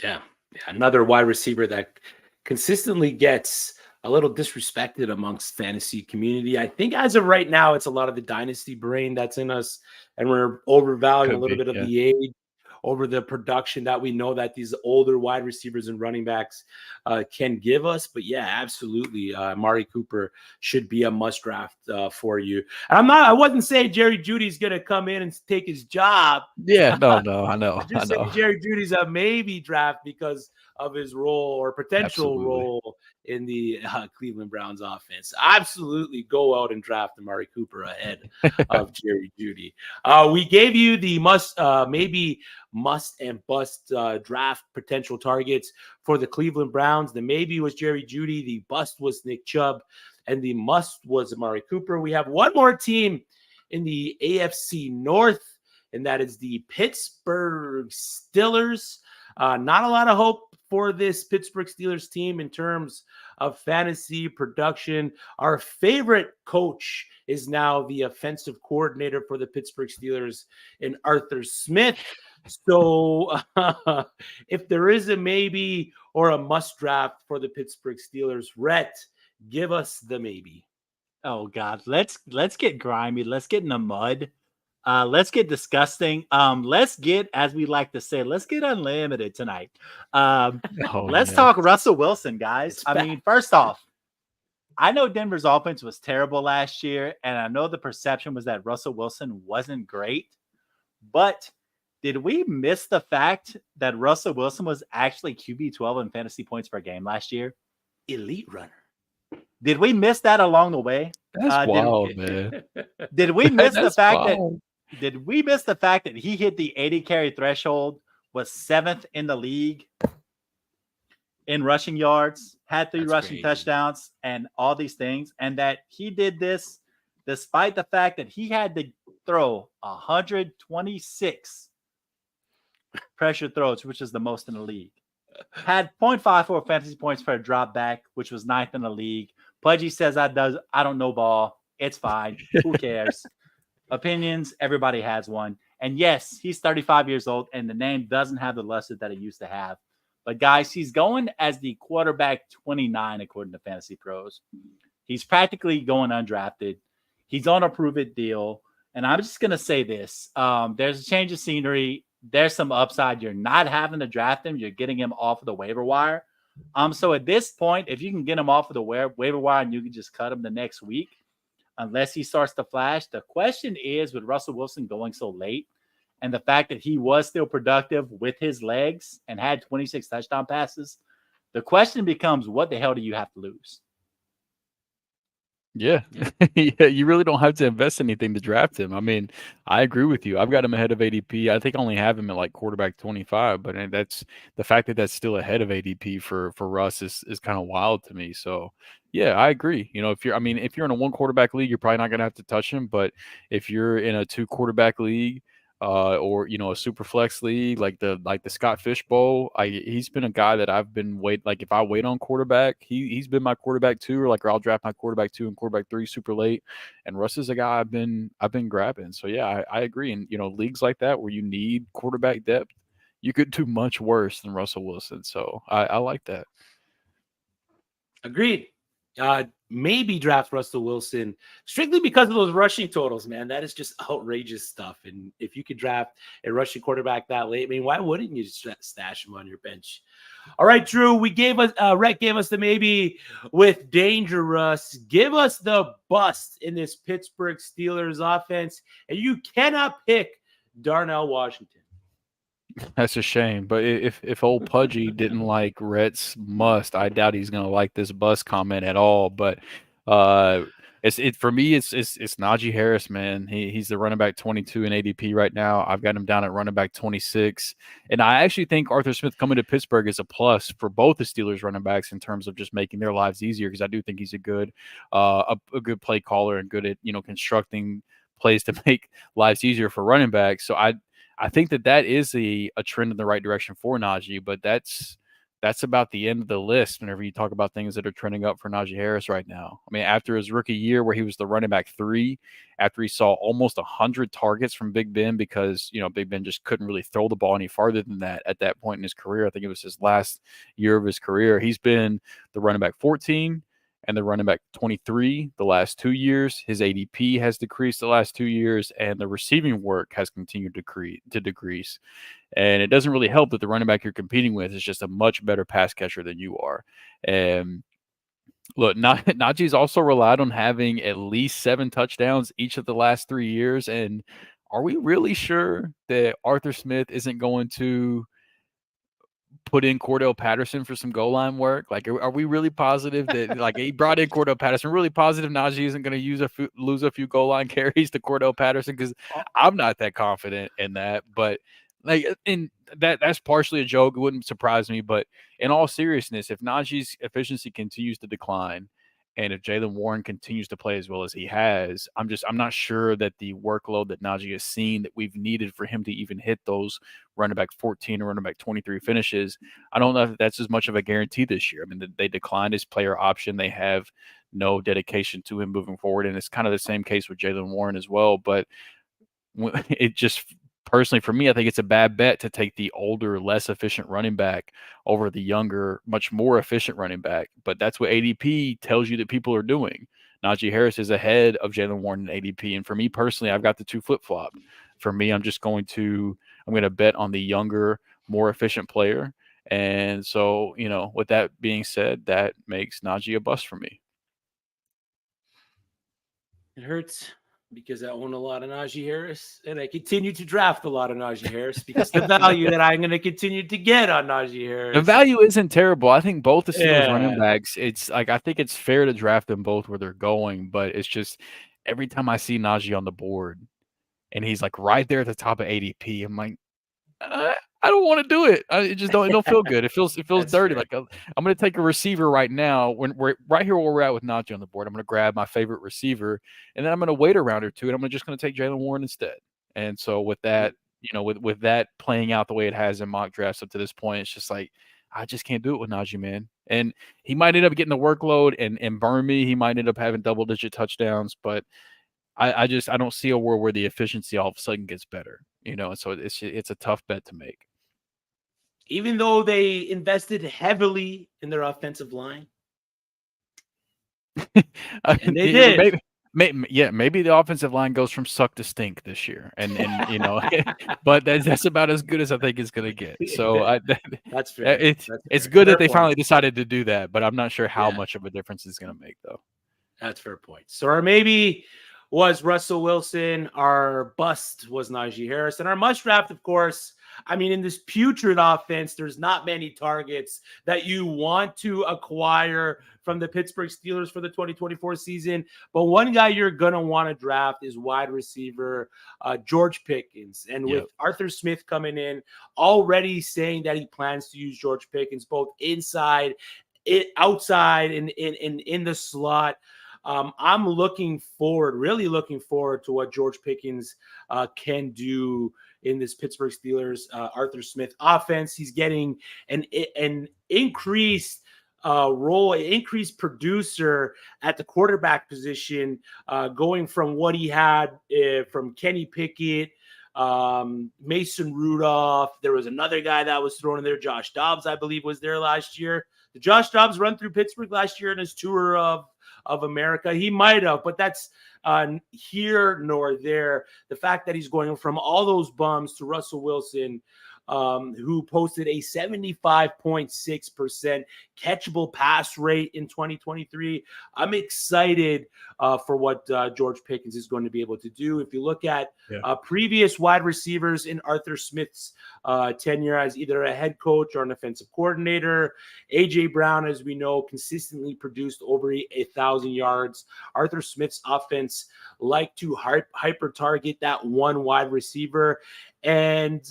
Speaker 1: Yeah. Another wide receiver that consistently gets a little disrespected amongst fantasy community. I think as of right now, it's a lot of the dynasty brain that's in us, and we're overvaluing a little bit of the age over the production that we know that these older wide receivers and running backs can give us. But yeah, absolutely. Amari Cooper should be a must draft for you. And I wasn't saying Jerry Jeudy's going to come in and take his job.
Speaker 4: Yeah, no, I know.
Speaker 1: Just saying Jerry Jeudy's a maybe draft because of his role or potential role in the Cleveland Browns offense. Absolutely go out and draft Amari Cooper ahead of Jerry Jeudy. We gave you the must and bust draft potential targets for the Cleveland Browns. The maybe was Jerry Jeudy, the bust was Nick Chubb, and the must was Amari Cooper. We have one more team in the AFC North, and that is the Pittsburgh Steelers. Not a lot of hope for this Pittsburgh Steelers team in terms of fantasy production. Our favorite coach is now the offensive coordinator for the Pittsburgh Steelers in Arthur Smith. So if there is a maybe or a must draft for the Pittsburgh Steelers, Rhett, give us the maybe.
Speaker 3: Oh God, let's get grimy. Let's get in the mud. Let's get disgusting. Let's get, as we like to say, let's get unlimited tonight. Let's talk Russell Wilson, guys. I mean, first off, I know Denver's offense was terrible last year, and I know the perception was that Russell Wilson wasn't great. But did we miss the fact that Russell Wilson was actually QB12 in fantasy points per game last year?
Speaker 1: Elite runner.
Speaker 3: Did we miss that along the way?
Speaker 4: That's wild, man.
Speaker 3: Did we miss the fact
Speaker 4: wild.
Speaker 3: Did we miss the fact that he hit the 80 carry threshold, was 7th in the league in rushing yards, had 3 rushing touchdowns, and all these things, and that he did this despite the fact that he had to throw 126 pressure throws, which is the most in the league. Had 0.54 fantasy points per drop back, which was 9th in the league. Pudgy says I don't know ball. It's fine. Who cares? Opinions, everybody has one. And yes, he's 35 years old, and the name doesn't have the luster that it used to have. But guys, he's going as the quarterback 29, according to Fantasy Pros. He's practically going undrafted. He's on a prove-it deal. And I'm just going to say this. There's a change of scenery. There's some upside. You're not having to draft him. You're getting him off of the waiver wire. So at this point, if you can get him off of the waiver wire and you can just cut him the next week, unless he starts to flash, the question is, with Russell Wilson going so late and the fact that he was still productive with his legs and had 26 touchdown passes, the question becomes, what the hell do you have to lose?
Speaker 4: Yeah. Yeah, you really don't have to invest anything to draft him. I mean, I agree with you. I've got him ahead of ADP. I think I only have him at like quarterback 25, but that's the fact that that's still ahead of ADP for Russ is kind of wild to me. So yeah, I agree. If you're in a 1 quarterback league, you're probably not going to have to touch him. But if you're in a 2 quarterback league, or a super flex league like the Scott Fish Bowl, he's been a guy that I've been if I wait on quarterback, he's been my quarterback 2, or I'll draft my quarterback 2 and quarterback 3 super late. And Russ is a guy I've been grabbing. So yeah, I agree. And leagues like that where you need quarterback depth, you could do much worse than Russell Wilson. So I like that.
Speaker 1: Agreed. Maybe draft Russell Wilson strictly because of those rushing totals, man. That is just outrageous stuff. And if you could draft a rushing quarterback that late, I mean, why wouldn't you just stash him on your bench? All right, Drew, Rhett gave us the maybe with Dangerous. Give us the bust in this Pittsburgh Steelers offense. And you cannot pick Darnell Washington.
Speaker 4: That's a shame. But if old Pudgy didn't like Rhett's must, I doubt he's going to like this bust comment at all. But For me. It's Najee Harris, man. He's the running back 22 in ADP right now. I've got him down at running back 26, and I actually think Arthur Smith coming to Pittsburgh is a plus for both the Steelers running backs in terms of just making their lives easier, because I do think he's a good good play caller and good at constructing plays to make lives easier for running backs. So I think that is a trend in the right direction for Najee, but that's about the end of the list whenever you talk about things that are trending up for Najee Harris right now. I mean, after his rookie year where he was the running back 3, after he saw almost 100 targets from Big Ben because, Big Ben just couldn't really throw the ball any farther than that at that point in his career. I think it was his last year of his career. He's been the running back 14 and the running back 23 the last 2 years. His ADP has decreased the last 2 years, and the receiving work has continued to decrease. And it doesn't really help that the running back you're competing with is just a much better pass catcher than you are. And look, Najee's also relied on having at least 7 touchdowns each of the last 3 years. And are we really sure that Arthur Smith isn't going to put in Cordell Patterson for some goal line work? Like, are we really positive that, like, he brought in Cordell Patterson, really positive Najee isn't going to lose a few goal line carries to Cordell Patterson? Because I'm not that confident in that. But and that's partially a joke. It wouldn't surprise me. But in all seriousness, if Najee's efficiency continues to decline, and if Jaylen Warren continues to play as well as he has, I'm not sure that the workload that Najee has seen that we've needed for him to even hit those running back 14 or running back 23 finishes, I don't know if that's as much of a guarantee this year. I mean, they declined his player option. They have no dedication to him moving forward. And it's kind of the same case with Jaylen Warren as well. But it just, personally, for me, I think it's a bad bet to take the older, less efficient running back over the younger, much more efficient running back. But that's what ADP tells you that people are doing. Najee Harris is ahead of Jaylen Warren in ADP. And for me personally, I've got the two flip-flop. For me, I'm going to bet on the younger, more efficient player. And so, with that being said, that makes Najee a bust for me.
Speaker 1: It hurts because I own a lot of Najee Harris, and I continue to draft a lot of Najee Harris because the value that I'm going to continue to get on Najee Harris.
Speaker 4: The value isn't terrible. I think both the Steelers running backs, it's like, I think it's fair to draft them both where they're going, but it's just every time I see Najee on the board and he's like right there at the top of ADP, I'm like, I don't want to do it. It just don't feel good. It feels dirty. Fair. Like, I'm going to take a receiver right now when we're right here where we're at with Najee on the board. I'm going to grab my favorite receiver, and then I'm going to wait a round or two, and I'm just going to take Jaylen Warren instead. And so with that, with that playing out the way it has in mock drafts up to this point, it's just like, I just can't do it with Najee, man. And he might end up getting the workload and burn me. He might end up having double-digit touchdowns, but I don't see a world where the efficiency all of a sudden gets better. And so it's a tough bet to make.
Speaker 1: Even though they invested heavily in their offensive line. And they did.
Speaker 4: Maybe the offensive line goes from suck to stink this year. And but that's about as good as I think it's going to get. So
Speaker 1: that's fair.
Speaker 4: It's good that they finally decided to do that, but I'm not sure how much of a difference it's going to make, though.
Speaker 1: That's fair point. So our maybe was Russell Wilson, our bust was Najee Harris, and our must draft, of course. I mean, in this putrid offense, there's not many targets that you want to acquire from the Pittsburgh Steelers for the 2024 season. But one guy you're going to want to draft is wide receiver George Pickens. And with Arthur Smith coming in, already saying that he plans to use George Pickens both inside, outside, and in the slot. I'm really looking forward to what George Pickens can do in this Pittsburgh Steelers Arthur Smith offense. He's getting an increased role, an increased producer at the quarterback position, going from what he had from Kenny Pickett, Mason Rudolph. There was another guy that was thrown in there, Josh Dobbs, I believe, was there last year. Did Josh Dobbs run through Pittsburgh last year in his tour of America? He might have, but that's here nor there. The fact that he's going from all those bums to Russell Wilson who posted a 75.6% catchable pass rate in 2023. I'm excited for what George Pickens is going to be able to do. If you look at previous wide receivers in Arthur Smith's tenure as either a head coach or an offensive coordinator, A.J. Brown, as we know, consistently produced over 1,000 yards. Arthur Smith's offense liked to hyper target that one wide receiver. And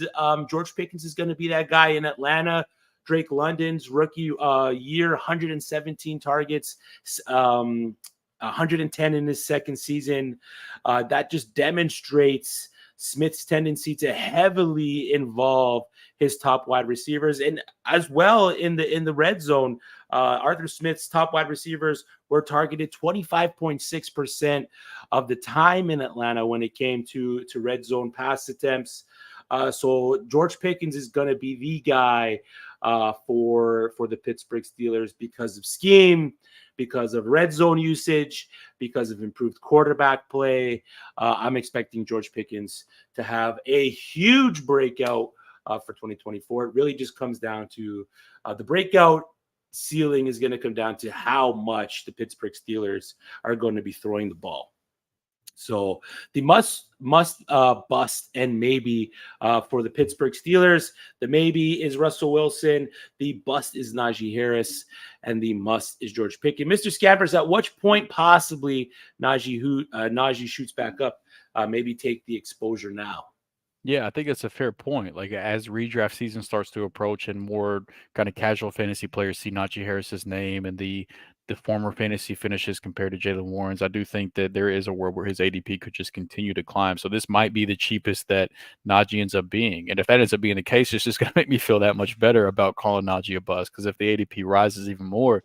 Speaker 1: George Pickens is going to be that guy in Atlanta. Drake London's rookie year, 117 targets, 110 in his second season. That just demonstrates Smith's tendency to heavily involve his top wide receivers, and as well in the red zone. Arthur Smith's top wide receivers were targeted 25.6% of the time in Atlanta when it came to red zone pass attempts. So George Pickens is going to be the guy for the Pittsburgh Steelers because of scheme, because of red zone usage, because of improved quarterback play. I'm expecting George Pickens to have a huge breakout for 2024. It really just comes down to the breakout ceiling is going to come down to how much the Pittsburgh Steelers are going to be throwing the ball. So the must bust and maybe for the Pittsburgh Steelers, the maybe is Russell Wilson, the bust is Najee Harris, and the must is George Pickens. Mr. Scabbers, at which point possibly Najee shoots back up, maybe take the exposure now?
Speaker 4: Yeah, I think it's a fair point. Like as redraft season starts to approach and more kind of casual fantasy players see Najee Harris's name and the former fantasy finishes compared to Jalen Warren's, I do think that there is a world where his ADP could just continue to climb. So this might be the cheapest that Najee ends up being. And if that ends up being the case, it's just going to make me feel that much better about calling Najee a bust. Because if the ADP rises even more,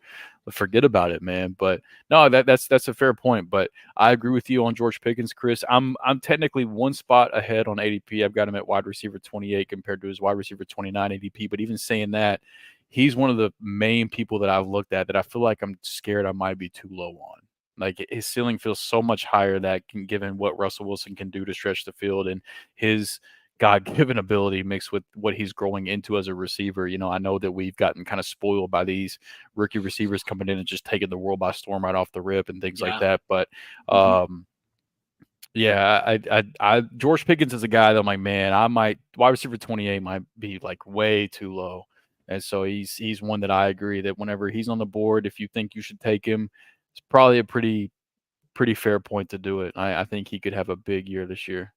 Speaker 4: forget about it, man. But no, that's a fair point. But I agree with you on George Pickens, Chris. I'm technically one spot ahead on ADP. I've got him at wide receiver 28 compared to his wide receiver 29 ADP. But even saying that, he's one of the main people that I've looked at that I feel like I'm scared I might be too low on. Like his ceiling feels so much higher given what Russell Wilson can do to stretch the field and his God-given ability mixed with what he's growing into as a receiver. You know, I know that we've gotten kind of spoiled by these rookie receivers coming in and just taking the world by storm right off the rip and things like that. But George Pickens is a guy that I'm like, man, wide receiver 28 might be like way too low. And so he's one that I agree that whenever he's on the board, if you think you should take him, it's probably a pretty fair point to do it. I think he could have a big year this year.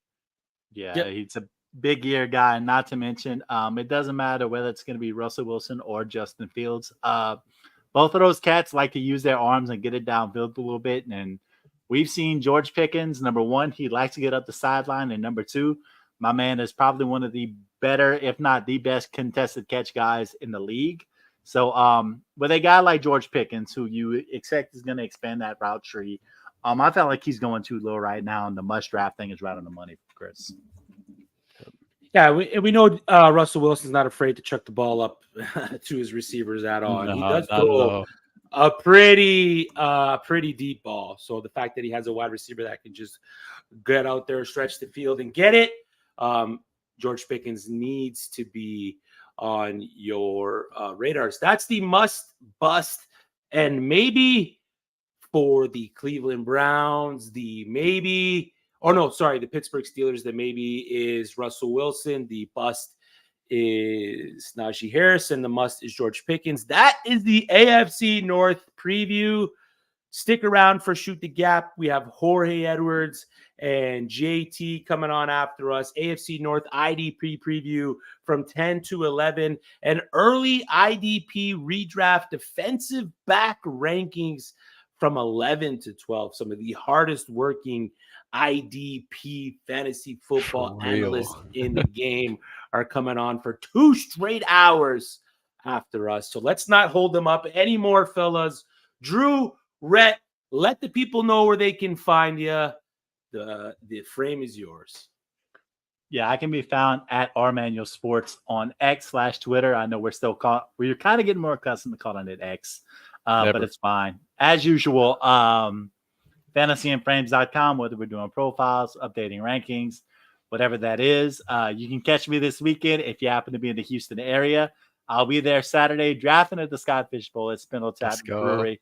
Speaker 3: Yeah, he's a big year guy. Not to mention, it doesn't matter whether it's going to be Russell Wilson or Justin Fields. Both of those cats like to use their arms and get it downfield a little bit. And we've seen George Pickens, number one, he likes to get up the sideline. And number two, my man is probably one of the better, if not the best contested catch guys in the league. So with a guy like George Pickens, who you expect is going to expand that route tree, I felt like he's going too low right now, and the must draft thing is right on the money for Chris.
Speaker 1: Yeah, we know Russell Wilson's not afraid to chuck the ball up to his receivers at all. And he does throw a pretty deep ball. So the fact that he has a wide receiver that can just get out there, stretch the field, and get it, George Pickens needs to be on your radars. That's the must bust, and maybe for the Cleveland Browns, the Pittsburgh Steelers, the maybe is Russell Wilson. The bust is Najee Harris, and the must is George Pickens. That is the AFC North preview. Stick around for Shoot the Gap. We have Jorge Edwards and JT coming on after us. AFC North IDP preview from 10 to 11. And early IDP redraft defensive back rankings from 11 to 12. Some of the hardest working IDP fantasy football analysts in the game are coming on for 2 straight hours after us. So let's not hold them up anymore, fellas. Drew, Rhett, let the people know where they can find you. The frame is yours.
Speaker 3: Yeah, I can be found at rmanuel sports on X/Twitter. I know we're kind of getting more accustomed to calling it X, but it's fine. As usual, fantasyandframes.com, whether we're doing profiles, updating rankings, whatever that is. You can catch me this weekend if you happen to be in the Houston area. I'll be there Saturday drafting at the Skyfish Bowl at Spindle Tap Brewery.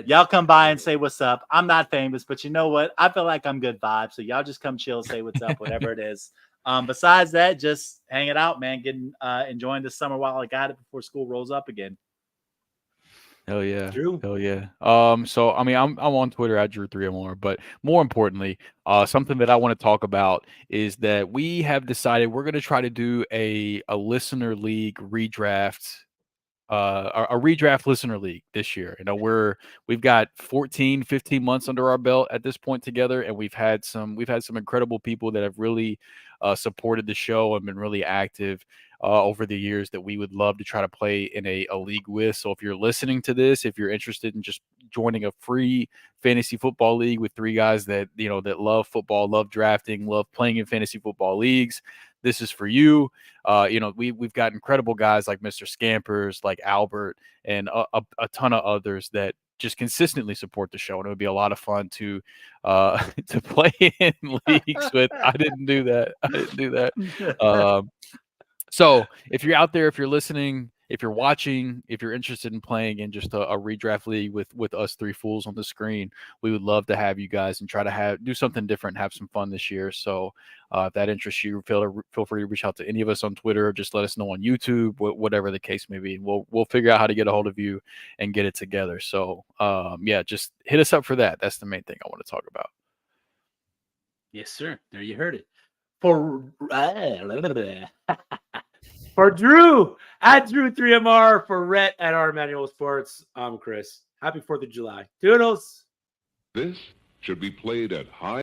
Speaker 3: Y'all come by and say what's up. I'm not famous, but you know what? I feel like I'm good vibes. So y'all just come chill, say what's up, whatever it is. Besides that, just hanging out, man, enjoying the summer while I got it before school rolls up again.
Speaker 4: Hell yeah.
Speaker 1: Drew.
Speaker 4: Hell yeah. So I mean, I'm on Twitter at Drew3MR, but more importantly, something that I want to talk about is that we have decided we're going to try to do a listener league redraft, a redraft listener league this year. You know, we've got 14, 15 months under our belt at this point together, and we've had some incredible people that have really supported the show and been really active over the years that we would love to try to play in a league with. So if you're listening to this, if you're interested in just joining a free fantasy football league with three guys that, you know, that love football, love drafting, love playing in fantasy football leagues, this is for you. You know, we've got incredible guys like Mr. Scampers, like Albert, and a ton of others that just consistently support the show, and it would be a lot of fun to play in leagues with. I didn't do that. So if you're out there, if you're listening, if you're watching, if you're interested in playing in just a redraft league with us three fools on the screen, we would love to have you guys and try to do something different, have some fun this year. So if that interests you, feel free to reach out to any of us on Twitter. Just let us know on YouTube, whatever the case may be. We'll figure out how to get a hold of you and get it together. So yeah, just hit us up for that. That's the main thing I want to talk about.
Speaker 1: Yes, sir. There you heard it. For Drew at Drew3MR, for Rhett at our Manual Sports, I'm Chris. Happy 4th of July. Toodles.
Speaker 2: This should be played at high